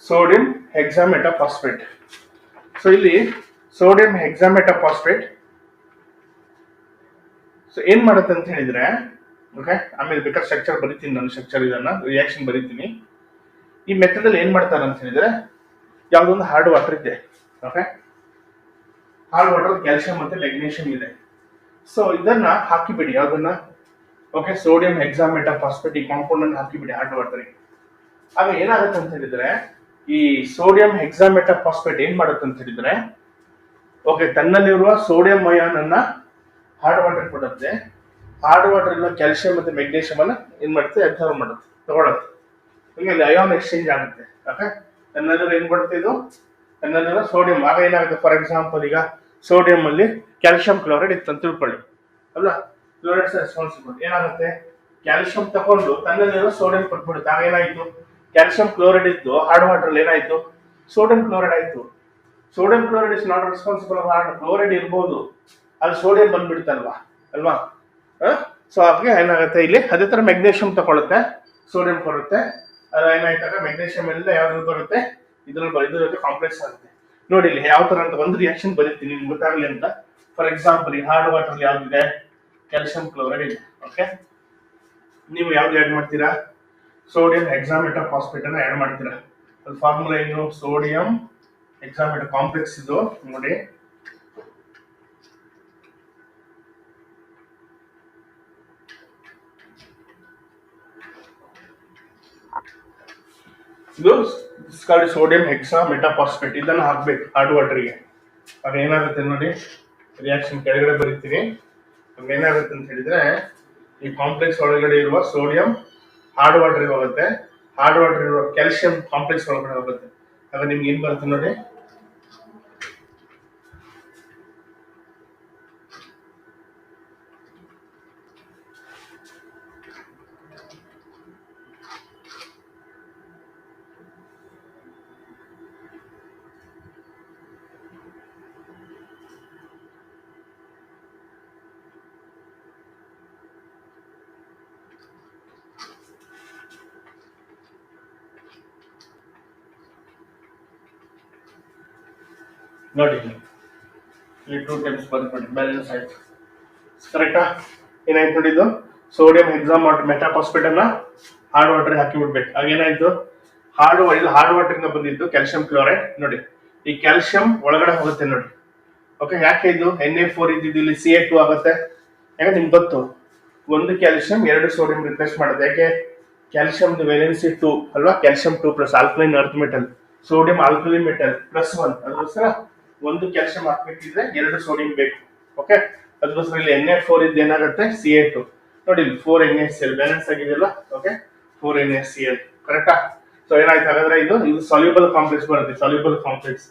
ಸೋಡಿಯಂ ಹೆಕ್ಸಾಮೆಟಾಫಾಸ್ಫೇಟ್. ಸೊ ಇಲ್ಲಿ ಸೋಡಿಯಂ ಹೆಕ್ಸಾಮೆಟಾಫಾಸ್ಫೇಟ್ ಸೊ ಏನ್ ಮಾಡುತ್ತೆ ಅಂತ ಹೇಳಿದ್ರೆ ಓಕೆ, ಆಮೇಲೆ ಬೇಕಾದ್ರೆ ಸ್ಟ್ರಕ್ಚರ್ ಬರೀತೀನಿ, ನಾನು ಸ್ಟ್ರಕ್ಚರ್ ಇದನ್ನ ರಿಯಾಕ್ಷನ್ ಬರೀತೀನಿ. ಈ ಮೆಥಡ್ ಅಲ್ಲಿ ಏನ್ ಮಾಡ್ತಾರೆ ಅಂತ ಹೇಳಿದ್ರೆ ಯಾವ್ದೊಂದು ಹಾರ್ಡ್ ವಾಟರ್ ಇದೆ. ಓಕೆ, ಹಾರ್ಡ್ ವಾಟರ್ ಕ್ಯಾಲ್ಸಿಯಂ ಮತ್ತೆ ಮೆಗ್ನೀಷಿಯಂ ಇದೆ. ಸೊ ಇದನ್ನ ಹಾಕಿಬಿಡಿ, ಯಾವ್ದನ್ನ? ಓಕೆ, ಸೋಡಿಯಂ ಹೆಕ್ಸಾಮೆಟಾಫಾಸ್ಫೇಟ್ ಈ ಕಾಂಪೌಂಡ್ ಅನ್ನು ಹಾಕಿಬಿಡಿ ಹಾರ್ಡ್ ವಾಟರ್ಗೆ. ಆಗ ಏನಾಗುತ್ತೆ ಅಂತ ಹೇಳಿದ್ರೆ ಈ ಸೋಡಿಯಂ ಹೆಕ್ಸಾಮೆಟಾಫಾಸ್ಫೇಟ್ ಏನ್ ಮಾಡುತ್ತೆ ಅಂತ ಹೇಳಿದ್ರೆ ಓಕೆ, ತನ್ನಲ್ಲಿರುವ ಸೋಡಿಯಂ ಅಯಾನ್ ಅನ್ನ ಹಾರ್ಡ್ ವಾಟರ್ ಕೊಡುತ್ತೆ. ಹಾರ್ಡ್ ವಾಟರ್ ಇರುವ ಕ್ಯಾಲ್ಸಿಯಂ ಮತ್ತೆ ಮೆಗ್ನೀಷಿಯಂ ಅನ್ನ ಏನ್ ಮಾಡುತ್ತೆ? ಅಬ್ಸರ್ವ್ ಮಾಡುತ್ತೆ, ತಗೊಳುತ್ತೆ. ಹೀಗೆ ಅಯಾನ್ ಎಕ್ಸ್ಚೇಂಜ್ ಆಗುತ್ತೆ. ಓಕೆ, ತನ್ನಲ್ಲಿರೋ ಏನ್ ಕೊಡುತ್ತೆ ಇದು? ತನ್ನಲ್ಲಿರೋ ಸೋಡಿಯಂ. ಆಗ ಏನಾಗುತ್ತೆ? ಫಾರ್ ಎಕ್ಸಾಂಪಲ್ ಈಗ ಸೋಡಿಯಂ ಅಲ್ಲಿ ಕ್ಯಾಲ್ಸಿಯಂ ಕ್ಲೋರೈಡ್ ಇತ್ತು ಅಂತ ತಿಳ್ಕೊಳ್ಳಿ ಅಲ್ಲ, ಕ್ಲೋರೈಡ್ಸ್ ರೆಸ್ಪಾನ್ಸಿಬಲ್. ಏನಾಗುತ್ತೆ? ಕ್ಯಾಲ್ಸಿಯಂ ತಗೊಂಡು ತನ್ನಲ್ಲಿರೋ ಸೋಡಿಯಂ ಕೊಟ್ಬಿಡುತ್ತೆ. ಆಗ ಏನಾಯ್ತು? ಕ್ಯಾಲ್ಸಿಯಂ ಕ್ಲೋರೈಡ್ ಇದ್ದು ಹಾರ್ಡ್ ವಾಟರ್ ಅಲ್ಲಿ ಏನಾಯ್ತು? ಸೋಡಿಯಂ ಕ್ಲೋರೈಡ್ ಆಯ್ತು. Sodium chloride is not responsible of hard. Chloride ಇರ್ಬೋದು, ಅಲ್ಲಿ ಸೋಡಿಯಂ ಬಂದ್ಬಿಡುತ್ತಲ್ವಾ ಅಲ್ವಾ. ಸೊ ಹಾಗೆ ಏನಾಗುತ್ತೆ ಇಲ್ಲಿ ಅದೇ ತರ ಮೆಗ್ನೀಷಿಯಂ ತಗೊಳುತ್ತೆ, ಸೋಡಿಯಂ ಕೊಡುತ್ತೆ. ಅದು ಏನಾಯ್ತಾಗ ಮೆಗ್ನೀಷಿಯಂ ಎಲ್ಲ ಯಾವ್ದು ಬರುತ್ತೆ? ಇದ್ರಲ್ಲಿ ಕಾಂಪ್ಲೆಕ್ಸ್ ಆಗುತ್ತೆ. ನೋಡಿ ಇಲ್ಲಿ ಯಾವ ತರ ಅಂತ ಒಂದು ರಿಯಾಕ್ಷನ್ ಬರೀತೀನಿ ನಿಮ್ಗೆ ಗೊತ್ತಾಗ್ಲಿ ಅಂತ. ಫಾರ್ ಎಕ್ಸಾಂಪಲ್ ಈ ಹಾರ್ಡ್ ವಾಟರ್ ಯಾವ್ದಿದೆ? ಕ್ಯಾಲ್ಸಿಯಂ ಕ್ಲೋರೈಡ್ ಇದೆ. ಓಕೆ, ನೀವು ಯಾವ್ದು ಆಡ್ ಮಾಡ್ತೀರಾ? ಸೋಡಿಯಂ ಹೆಕ್ಸಾಮೆಟಾಫಾಸ್ಫೇಟ್ ಅನ್ನ ಆಡ್ ಮಾಡ್ತೀರಾ. ಅದು ಫಾರ್ಮುಲಾ ಏನು? ಸೋಡಿಯಂ ಹೆಕ್ಸಾಮೆಟಾ ಕಾಂಪ್ಲೆಕ್ಸ್ ಇದು ನೋಡಿ. ಇದು ಸೋಡಿಯಂ ಹೆಕ್ಸಾಮೆಟಾಫಾಸ್ಫೇಟ್. ಇದನ್ನ ಹಾಕ್ಬೇಕು ಹಾರ್ಡ್ ವಾಟರ್ಗೆ. ಆಗ ಏನಾಗುತ್ತೆ ನೋಡಿ, ರಿಯಾಕ್ಷನ್ ಕೆಳಗಡೆ ಬರೀತೀನಿ. ಆಗ ಏನಾಗುತ್ತೆ ಅಂತ ಹೇಳಿದ್ರೆ ಈ ಕಾಂಪ್ಲೆಕ್ಸ್ ಒಳಗಡೆ ಇರುವ ಸೋಡಿಯಂ ಹಾರ್ಡ್ ವಾಟರ್ ಹೋಗುತ್ತೆ, ಹಾರ್ಡ್ ವಾಟರ್ ಇರುವ ಕ್ಯಾಲ್ಸಿಯಂ ಕಾಂಪ್ಲೆಕ್ಸ್ ಒಳಗಡೆ ಹೋಗುತ್ತೆ. ಆಗ ನಿಮ್ಗೆ ಏನ್ ಬರುತ್ತೆ ನೋಡಿ, ನೋಡಿ ಇಲ್ಲಿ 2 ಟೈಮ್ಸ್ ಬರ್ಕೊಂಡು ಬ್ಯಾಲೆನ್ಸ್ ಆಯ್ತು. ಕರೆಕ್ಟಾ? ಏನಾಯ್ತು ನೋಡಿ, ಇದು ಸೋಡಿಯಂ ಹೆಕ್ಸಾಮೆಟಾಫಾಸ್ಫೇಟ್ ಅನ್ನ ಹಾರ್ಡ್ ವಾಟರ್ ಹಾಕಿ ಬಿಡ್ಬೇಕು. ಆಗೇನಾಯ್ತು? ಹಾರ್ಡ್ ವಾಟರ್ ಇಂದ ಬಂದಿದ್ದು ಕ್ಯಾಲ್ಸಿಯಂ ಕ್ಲೋರೈಡ್. ನೋಡಿ ಈ ಕ್ಯಾಲ್ಸಿಯಂ ಒಳಗಡೆ ಹೋಗುತ್ತೆ ನೋಡಿ, ಓಕೆ, ಯಾಕೆ ಇದು Na4 ಇದ್ದಿದ್ದು ಇಲ್ಲಿ Ca2 ಆಗುತ್ತೆ? ಯಾಕಂದ್ರೆ ನಿಮ್ಗೆ ಗೊತ್ತು, ಒಂದು ಕ್ಯಾಲ್ಸಿಯಂ 2 ಸೋಡಿಯಂ ರಿಪ್ಲೇಸ್ ಮಾಡುತ್ತೆ. ಯಾಕೆ? ಕ್ಯಾಲ್ಸಿಯಂ ವೇಲೆನ್ಸಿ 2 ಅಲ್ವಾ, calcium 2 plus alkaline earth metal, sodium alkali metal plus 1. ಅದಕ್ಕೋಸ್ಕರ ಒಂದು ಕ್ಯಾಲ್ಸಿಯಂ ಹಾಕ್ಬೇಕಿದ್ರೆ 2 ಸೋಡಿಯಂ ಬೇಕು. ಓಕೆ, ಅದಕ್ಕೋಸ್ಕರ ಇಲ್ಲಿ Na4 ಇದ್ದು ಏನಾಗುತ್ತೆ Ca2. ನೋಡಿ ಇಲ್ಲಿ 4NaCl ಬ್ಯಾಲೆನ್ಸ್ ಆಗಿದೆಯಲ್ಲ. ಓಕೆ, 4NaCl ಕರೆಕ್ಟಾ? ಸೊ ಏನಾಯ್ತು ಹಾಗಾದ್ರೆ, ಇದು ಸಾಲ್ಯೂಬಲ್ ಕಾಂಪ್ಲೆಕ್ಸ್ ಬರುತ್ತೆ, ಸಾಲ್ಯೂಬಲ್ ಕಾಂಪ್ಲೆಕ್ಸ್.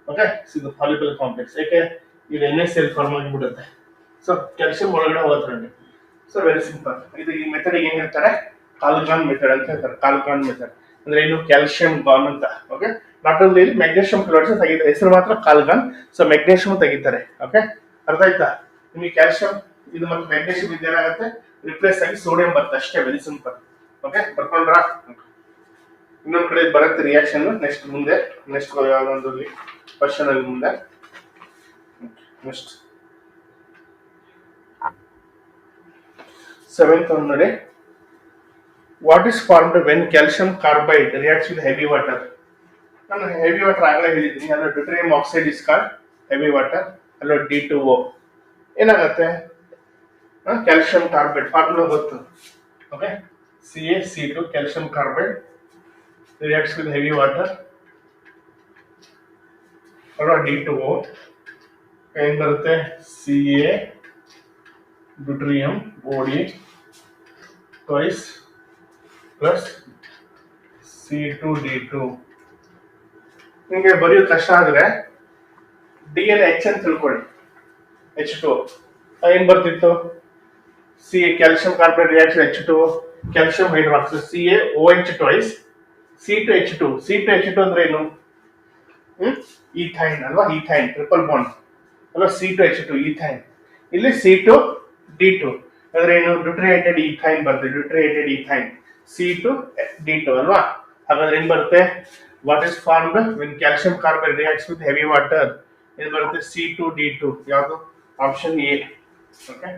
ಓಕೆ, ಇದು ಸಾಲ್ಯೂಬಲ್ ಕಾಂಪ್ಲೆಕ್ಸ್. ಯಾಕೆ? ಇಲ್ಲಿ NaCl ಫಾರ್ಮ್ ಆಗಿಬಿಡುತ್ತೆ. ಸೊ ಕ್ಯಾಲ್ಸಿಯಂ ಒಳಗಡೆ ಹೋಗುತ್ತೆ. So very simple. ಇದು ಈ ಮೆಥಡ್ ಏನ್ ಹೇಳ್ತಾರೆ? ಕಾಲ್ಗಾನ್ ಮೆಥಡ್ ಅಂತ ಹೇಳ್ತಾರೆ. ಕಾಲ್ಗಾನ್ ಮೆಥಡ್ ಅಂದ್ರೆ ಇದು ಕ್ಯಾಲ್ಸಿಯಂ ಗಾನ್ ಅಂತ. ಓಕೆ, ನಾಟ್ ಓನ್ಲಿ ಇಲ್ಲಿ ಮೆಗ್ನೀಷಿಯಂ ಕ್ಲೋರೈಡ್ ತೆಗಿತಾರೆ, ಹೆಸರು ಮಾತ್ರ ಕಾಲ್ಗಾನ್. ಸೊ ಮೆಗ್ನೀಷಿಯಂ ತೆಗಿತಾರೆ. ಓಕೆ, ಅರ್ಥ ಆಯ್ತಾ? ನಿಮಗೆ ಕ್ಯಾಲ್ಸಿಯಂ ಇದು ಮತ್ತು ಮೆಗ್ನೀಷಿಯಂ ಇದೇನಾಗುತ್ತೆ, ರಿಪ್ಲೇಸ್ ಆಗಿ ಸೋಡಿಯಂ ಬರುತ್ತೆ ಅಷ್ಟೇ. Very simple. ಓಕೆ, ಬರ್ಕೊಂಡ್ರಾ? ಇನ್ನೊಂದ್ ಕಡೆ ಬರುತ್ತೆ ರಿಯಾಕ್ಷನ್. ನೆಕ್ಸ್ಟ್ ಮುಂದೆ, ನೆಕ್ಸ್ಟ್ ಯಾವ್ದೊಂದು ಕ್ವಶನ್ ಅಲ್ಲಿ ಮುಂದೆ. ನೆಕ್ಸ್ಟ್ 7th one ನೋಡಿ. What is formed when calcium carbide reacts with heavy water? ನಾನು ಹೆವಿ ವಾಟರ್ ಆಗಲೇ ಹೇಳಿದ್ದೀನಿ. ಅಲ್ಲ deuterium oxide is called heavy water. ಅಲ್ಲ D2O ಏನಾಗುತ್ತೆ? ಕ್ಯಾಲ್ಸಿಯಂ ಕಾರ್ಬೈಡ್ ಫಾರ್ಮುಲಾ ಗೊತ್ತು. Okay, CaC2 calcium carbide reacts with heavy water ಅಲ್ವಾ, D2O ಏನ್ ಬರುತ್ತೆ? Ca deuterium OD twice plus C2D2. ನಿಮಗೆ ಬರೆಯೋದು ಕಷ್ಟ ಆದ್ರೆ DNH ಅಂತ ತಿಳ್ಕೊಳ್ಳಿ. H2O ಏನ್ ಬರ್ತಿತ್ತು? Calcium carbide reaction H2O, calcium hydroxide CaOH twice C2H2. C2H2 ಅಂದ್ರೆ ಏನು? ಈಥೈನ್ ಅಲ್ವಾ, ಈಥೈನ್ ಟ್ರಿಪಲ್ ಬಾಂಡ್ ಅಲ್ವಾ, C2H2 ಈಥೈನ್. ಇಲ್ಲಿ C2D2 ಅಂದ್ರೆ ಏನು? ಡ್ಯೂಟರೇಟೆಡ್ ಈಥೈನ್ ಬರುತ್ತೆ, ಡ್ಯೂಟರೇಟೆಡ್ ಈಥೈನ್ C2D2 ಅಲ್ವಾ. ಹಾಗಾದ್ರೆ ಏನ್ ಬರುತ್ತೆ? What is formed when calcium carbide reacts with heavy water? ಏನ್ ಬರುತ್ತೆ? C2D2. ಯಾವುದು? Option A. ಓಕೆ,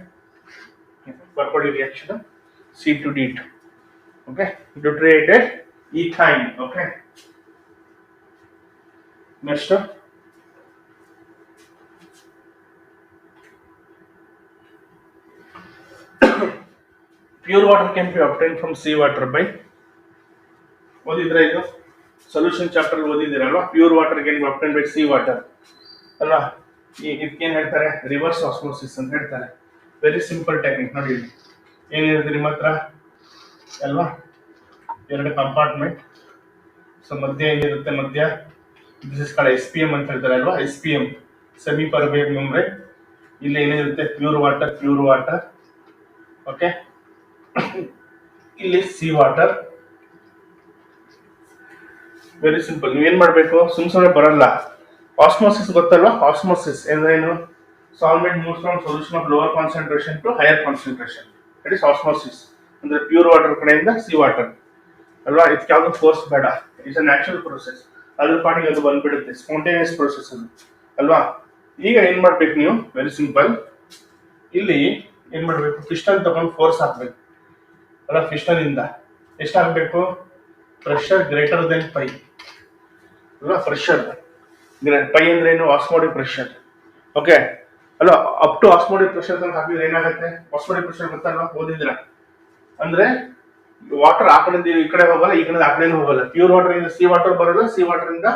ಬರ್ಕೊಳ್ಳಿ reaction C2D2. Okay, deuterated ethyne. Okay, next pure water can be obtained from sea water by. ಓದಿದ್ರೆ ಇದು ಸೊಲ್ಯೂಷನ್ ಚಾಪ್ಟರ್ ಓದಿದಿರಲ್ವಾ? Pure water can be obtained by sea water ಅಲ್ವಾ. ಇದಕ್ಕೇನ್ ಹೇಳ್ತಾರೆ? Reverse osmosis ಅಂತ ಹೇಳ್ತಾರೆ. Very simple technique. ನೋಡಿ ಇಲ್ಲಿ ಏನಿರುತ್ತೆ ನಿಮ್ಮ ಹತ್ರ ಅಲ್ವಾ, 2 ಕಂಪಾರ್ಟ್ಮೆಂಟ್. ಸೊ ಮಧ್ಯ ಏನಿರುತ್ತೆ? ಮಧ್ಯ ದಿಸ್ ಇಸ್ ಕಾಲ್ಡ್ SPM ಅಂತ ಹೇಳ್ತಾರೆ ಅಲ್ವಾ, SPM ಸೆಮಿ ಪರ್ಮಿಯಬಲ್ ಮೆಂಬ್ರೇನ್. ಇಲ್ಲಿ ಏನಿರುತ್ತೆ? Pure water, pure water. Okay, ಇಲ್ಲಿ ಸಿ ವಾಟರ್. Very simple. ನೀವೇನ್ ಮಾಡ್ಬೇಕು? ಸುಮ್ಮನೆ ಬರಲ್ಲ. ಆಸ್ಮೋಸಿಸ್ ಗೊತ್ತಲ್ವಾ? ಆಸ್ಮೋಸಿಸ್ ಏನು? Solvent moves from solution of lower concentration to higher concentration. That is osmosis. ಅಂದ್ರೆ ಪ್ಯೂರ್ ವಾಟರ್ ಕಡೆಯಿಂದ ಸಿ ವಾಟರ್ ಅಲ್ವಾ. ಇದಕ್ಕೆ ಯಾವ್ದು ಫೋರ್ಸ್ ಬೇಡ, ಇಟ್ಸ್ ಅ ನ್ಯಾಚುರಲ್ ಪ್ರೊಸೆಸ್. ಅದ್ರ ಪಾಟಿಗೆ ಅದು ಬಂದ್ಬಿಡುತ್ತೆ, ಸ್ಪಾಂಟೇನಿಯಸ್ ಪ್ರೊಸೆಸ್ ಅದು ಅಲ್ವಾ. ಈಗ ಏನ್ ಮಾಡ್ಬೇಕು ನೀವು? Very simple. ಇಲ್ಲಿ ಏನ್ ಮಾಡ್ಬೇಕು? ಪಿಸ್ಟನ್ ತಗೊಂಡು ಫೋರ್ಸ್ ಹಾಕ್ಬೇಕು ಅಲ್ಲ. ಪಿಸ್ಟನ್ ಇಂದ ಎಷ್ಟು ಹಾಕ್ಬೇಕು? ಪ್ರೆಷರ್ ಗ್ರೇಟರ್ ದೆನ್ ಪೈ ಅಲ್ವಾ. ಪ್ರೆಷರ್ ಪೈ ಅಂದ್ರೆ ಏನು? Osmotic pressure. ಓಕೆ ಅಲ್ವಾ. ಅಪ್ ಟು ಆಸ್ಮೋಟಿಕ್ ಪ್ರೆಷರ್ ತನಕ ಹಾಕಿದ್ರೆ ಏನಾಗುತ್ತೆ? ಆಸ್ಮೋಟಿಕ್ ಪ್ರೆಷರ್ ಗೊತ್ತಲ್ವಾ? ಓದಿದ್ರ ಅಂದ್ರೆ ವಾಟರ್ ಆ ಕಡೆ ಈ ಕಡೆ ಹೋಗಲ್ಲ, ಈ ಕಡೆ ಆ ಕಡೆ ಹೋಗಲ್ಲ. ಪ್ಯೂರ್ ವಾಟರ್ ಇಂದ ಸಿ ವಾಟರ್ ಬರೋದು, ಸಿ ವಾಟರ್ ಇಂದ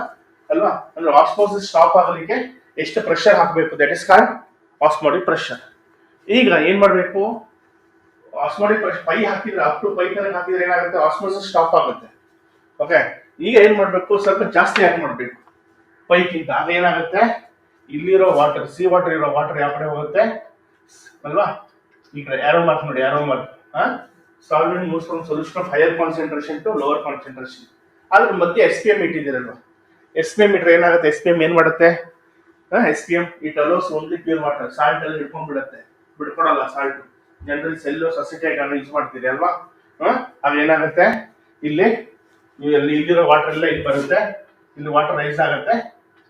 ಅಲ್ವಾ. ಅಂದ್ರೆ ಆಸ್ಮೋಸಿಸ್ ಸ್ಟಾಪ್ ಆಗಲಿಕ್ಕೆ ಎಷ್ಟು ಪ್ರೆಷರ್ ಹಾಕಬೇಕು? That is called osmotic pressure. ಈಗ ಏನ್ ಮಾಡ್ಬೇಕು? ಆಸ್ಮೋಟಿಕ್ ಪ್ರೆಷರ್ ಪೈ ಹಾಕಿದ್ರೆ, ಅಪ್ ಟು ಪೈ ತನಕ ಹಾಕಿದ್ರೆ ಏನಾಗುತ್ತೆ? ಆಸ್ಮೋಸಿಸ್ ಸ್ಟಾಪ್ ಆಗುತ್ತೆ. ಓಕೆ, ಈಗ ಏನ್ ಮಾಡ್ಬೇಕು? ಸ್ವಲ್ಪ ಜಾಸ್ತಿ ಆಗಿ ಮಾಡ್ಬೇಕು ಪೈಕ್ಕಿಂತ. ಆಗ ಏನಾಗುತ್ತೆ? ಇಲ್ಲಿರೋ ವಾಟರ್, ಸಿ ವಾಟರ್ ಇರೋ ವಾಟರ್ ಯಾವ ಕಡೆ ಹೋಗುತ್ತೆ ಅಲ್ವಾ? ಈ ಕಡೆ ಆರೋ ಮಾರ್ಕ್ ನೋಡಿ, arrow mark. Solvent moves from solution of higher concentration to lower concentration. ಆದ್ರೆ ಮಧ್ಯೆ SPM ಇಟ್ಟಿದ್ದೀರಲ್ವಾ. SPM ಇಟ್ರೆ ಏನಾಗುತ್ತೆ? SPM ಏನ್ ಮಾಡುತ್ತೆ? SPM it allows only pure water. Salt ಅಲ್ಲಿ ಹಿಡ್ಕೊಂಡ್ಬಿಡುತ್ತೆ, ಬಿಡ್ಕೊಡಲ್ಲ ಸಾಲ್ಟ್. ಜನರಲ್ ಸೆಲ್ಲೋಸ್ ಅಸಿಟೇಟ್ ಅನ್ನು ಯೂಸ್ ಮಾಡ್ತೀರಿ ಅಲ್ವಾ. ಅದು ಏನಾಗುತ್ತೆ? ಇಲ್ಲಿರೋ ವಾಟರ್ ಎಲ್ಲ ಇಲ್ಲಿ ಬರುತ್ತೆ, ಇಲ್ಲಿ ವಾಟರ್ ರೈಸ್ ಆಗುತ್ತೆ.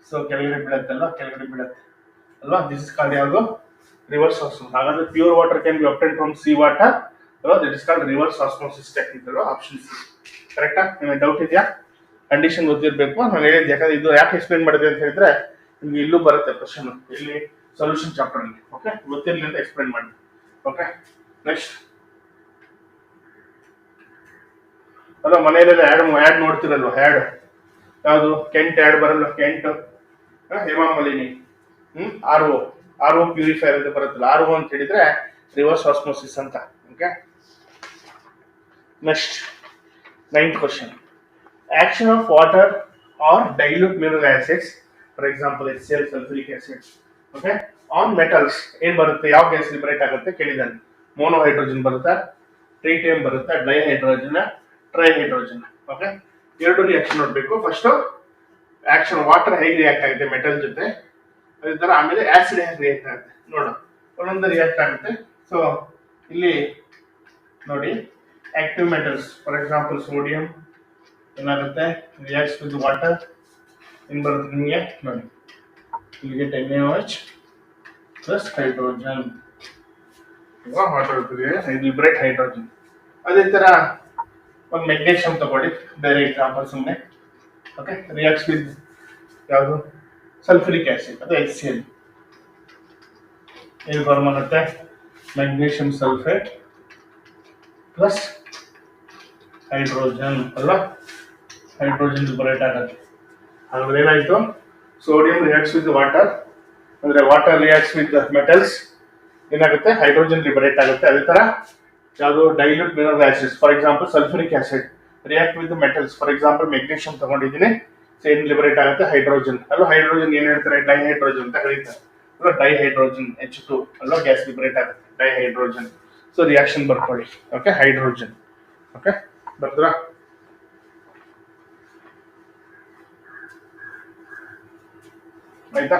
ಸೊ ಕೆಳಗಡೆ ಬೀಳುತ್ತೆ ಅಲ್ವಾ, ಕೆಳಗಡೆ ಬೀಳುತ್ತೆ ಅಲ್ವಾ. ದಿಸ್ ಇಸ್ ಕಾಲ್ಡ್ ಯಾವುದು? Reverse osmosis. ಹಾಗಾದ್ರೆ pure water can be obtained from sea water ಅಲ್ವಾ. This is called reverse osmosis technique ಅಲ್ವಾ. ಆಪ್ಷನ್ ಸಿ ಕರೆಕ್ಟಾ? ನಿಮಗೆ ಡೌಟ್ ಇದೆಯಾ? ಕಂಡೀಷನ್ ಗೊತ್ತಿರಬೇಕು. ನಾನು ಹೇಳಿದ್ದೆ, ಯಾಕಂದ್ರೆ ಇದು ಯಾಕೆ ಎಕ್ಸ್ಪ್ಲೇನ್ ಮಾಡಿದೆ ಅಂತ ಹೇಳಿದ್ರೆ, ನಿಮ್ಗೆ ಇಲ್ಲೂ ಬರುತ್ತೆ ಕ್ವಶನ್, ಇಲ್ಲಿ ಸೊಲ್ಯೂಷನ್ ಚಾಪ್ಟರ್ ಅಲ್ಲಿ. ಓಕೆ, ಗೊತ್ತಿರಲಿ ಅಂತ ಎಕ್ಸ್ಪ್ಲೈನ್ ಮಾಡಿ. ಓಕೆ, ನೆಕ್ಸ್ಟ್ ಅಲ್ಲ ಮನೆಯಲ್ಲೆಲ್ಲ ಆ್ಯಡ್ ನೋಡ್ತಿರಲ್ವ, ಆ್ಯಡ್ ಯಾವುದು ಕೆಂಟ್ ಆ್ಯಡ್ ಬರಲ್ಲ, Kent Hema Malini, R O purifier ಅಂತ ಬರುತ್ತಲ್ಲ, ಆರ್ ಒ ಅಂತ ಹೇಳಿದ್ರೆ ರಿವರ್ಸ್ ಆಸ್ಮೋಸಿಸ್ ಅಂತ. Okay, next 9th question. Action of water or dilute mineral acids, for example HCl, sulphuric acid, okay, on metals ಏನ್ ಬರುತ್ತೆ, ಯಾವ ಗ್ಯಾಸ್ ಲಿಬರೇಟ್ ಆಗುತ್ತೆ ಕೇಳಿದಾನೆ. ಮೋನೋ ಹೈಡ್ರೋಜನ್ ಬರುತ್ತಾ, ಟ್ರೈಟಿಯಂ ಬರುತ್ತಾ, ಡೈಹೈಡ್ರೋಜನ್, ಟ್ರೈಹೈಡ್ರೋಜನ್. ಓಕೆ, ಎರಡು ರಿಯಾಕ್ಷನ್ ನೋಡ್ಬೇಕು. ಫಸ್ಟ್ ಆಕ್ಷನ್ ವಾಟರ್ ಹೇಗೆ ರಿಯಾಕ್ಟ್ ಆಗುತ್ತೆ ಮೆಟಲ್ ಜೊತೆ, ಅದೇ ತರ ಆಮೇಲೆ ಆಸಿಡ್ ಹೇಗೆ ರಿಯಾಕ್ಟ್ ಆಗುತ್ತೆ ನೋಡು, ಒಂದೊಂದು ರಿಯಾಕ್ಟ್ ಆಗುತ್ತೆ. ಸೊ ಇಲ್ಲಿ ನೋಡಿ, active metals for example sodium ಏನಾಗುತ್ತೆ, ರಿಯಾಕ್ಟ್ಸ್ ವಿತ್ ವಾಟರ್, ಏನ್ ಬರುತ್ತೆ ನಿಮಗೆ ನೋಡಿ, ಇಲ್ಲಿ get NaOH plus hydrogen, water ಇದು ಲಿಬರೇಟ್ ಹೈಡ್ರೋಜನ್. ಅದೇ ತರ ಒಂದು ಮೆಗ್ನೀಷಿಯಂ ತಗೊಳ್ಳಿ, ಬೇರೆ ಎಕ್ಸಾಂಪಲ್ ಸುಮ್ಮನೆ. ಓಕೆ, ರಿಯಾಕ್ಟ್ಸ್ ವಿತ್ ಯಾವುದು, ಸಲ್ಫ್ಯೂರಿಕ್ ಆಸಿಡ್ ಅದು HCl, ಏನು ಫಾರ್ಮ್ ಆಗುತ್ತೆ, ಮೆಗ್ನೀಷಿಯಂ ಸಲ್ಫೇಟ್ ಪ್ಲಸ್ ಹೈಡ್ರೋಜನ್ ಅಲ್ವಾ, ಹೈಡ್ರೋಜನ್ ಲಿಬರೇಟ್ ಆಗುತ್ತೆ. ಹಾಗಾದ್ರೆ ಏನಾಯ್ತು, ಸೋಡಿಯಂ ರಿಯಾಕ್ಟ್ಸ್ ವಿತ್ ವಾಟರ್, ಅಂದ್ರೆ ವಾಟರ್ ರಿಯಾಕ್ಟ್ಸ್ ವಿತ್ ಮೆಟಲ್ಸ್, ಏನಾಗುತ್ತೆ ಹೈಡ್ರೋಜನ್ ಲಿಬರೇಟ್ ಆಗುತ್ತೆ. ಅದೇ ತರ ಯಾವುದು dilute mineral acids, for example sulphuric acid react with metals, for example magnesium ತಗೊಂಡಿದ್ದೀನಿ, ಏನ್ ಲಿಬರೇಟ್ ಆಗುತ್ತೆ ಹೈಡ್ರೋಜನ್ ಅಲ್ವಾ. ಹೈಡ್ರೋಜನ್ ಏನ್ ಹೇಳ್ತಾರೆ, ಡೈಹೈಡ್ರೋಜನ್ ಅಂತ ಕರೀತಾರೆ ಅಲ್ವಾ, ಡೈಹೈಡ್ರೋಜನ್ H2 ಅಲ್ವಾ, ಗ್ಯಾಸ್ ಲಿಬರೇಟ್ ಆಗುತ್ತೆ ಡೈಹೈಡ್ರೋಜನ್. ಸೊ ರಿಯಾಕ್ಷನ್ ಬರ್ಕೊಳ್ಳಿ. Okay, hydrogen. ಓಕೆ, ಬರ್ತೀರಾ? ಆಯ್ತಾ?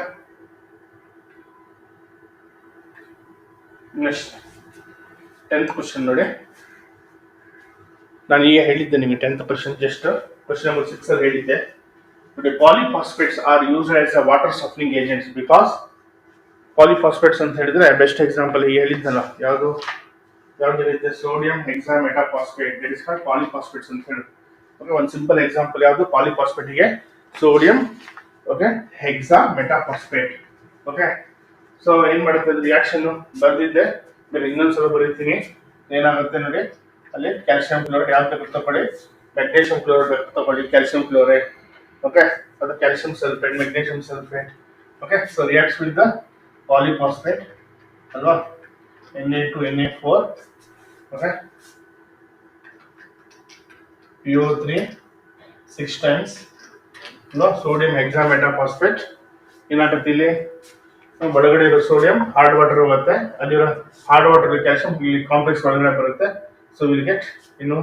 ನೆಕ್ಸ್ಟ್ 10th ಕ್ವಶನ್ ನೋಡಿ. ನಾನು ಈಗ ಹೇಳಿದ್ದೆ ನಿಮಗೆ 10th question, just question number 6 ಅಲ್ಲಿ ಹೇಳಿದ್ದೆ. Polyphosphates are used as a water softening agents because, polyphosphates ಅಂತ ಹೇಳಿದ್ರೆ ಬೆಸ್ಟ್ ಎಕ್ಸಾಂಪಲ್ ಈಗ ಹೇಳಿದ್ನಲ್ಲ, ಯಾವುದು ಹೇಳಿದ್ದೆ, sodium hexametaphosphate, that is called polyphosphates ಅಂತ ಹೇಳಿ. ಓಕೆ, ಒಂದು ಸಿಂಪಲ್ ಎಕ್ಸಾಂಪಲ್ ಯಾವುದು, ಪಾಲಿಫಾಸ್ಫೇಟಿಗೆ sodium, okay, hexametaphosphate. Okay, so ಏನ್ ಮಾಡುತ್ತೆ ರಿಯಾಕ್ಷನ್ ಬರ್ದಿದ್ದೆ, ಬೇರೆ ಇನ್ನೊಂದ್ಸಲ ಬರೀತೀನಿ. ಏನಾಗುತ್ತೆ ನೋಡಿ, ಅಲ್ಲಿ ಕ್ಯಾಲ್ಸಿಯಂ ಕ್ಲೋರೈಡ್ ಯಾವ ತಗೊಳ್ಳಿ, ಮೆಗ್ನೀಷಿಯಂ ಕ್ಲೋರೈಡ್ ತಗೊಳ್ಳಿ, ಕ್ಯಾಲ್ಸಿಯಂ ಕ್ಲೋರೈಡ್. ಓಕೆ, ಅದು calcium sulphate, magnesium sulphate. Okay, so reacts with the polyphosphate ಅಲ್ವಾ, Na2Na4, okay, PO3 6 times sodium hexametaphosphate. ಏನಾಗುತ್ತೆ ಇಲ್ಲಿ, ಒಳಗಡೆ ಇರೋ ಸೋಡಿಯಂ ಹಾರ್ಡ್ ವಾಟರ್ ಹೋಗುತ್ತೆ, ಅಲ್ಲಿರೋ ಹಾರ್ಡ್ ವಾಟರ್ ಕ್ಯಾಲ್ಸಿಯಂ ಇಲ್ಲಿ ಕಾಂಪ್ಲೆಕ್ಸ್ ಒಳಗಡೆ ಬರುತ್ತೆ. ಸೊ ವಿಲ್ ಗೆಟ್ ಇನ್ನು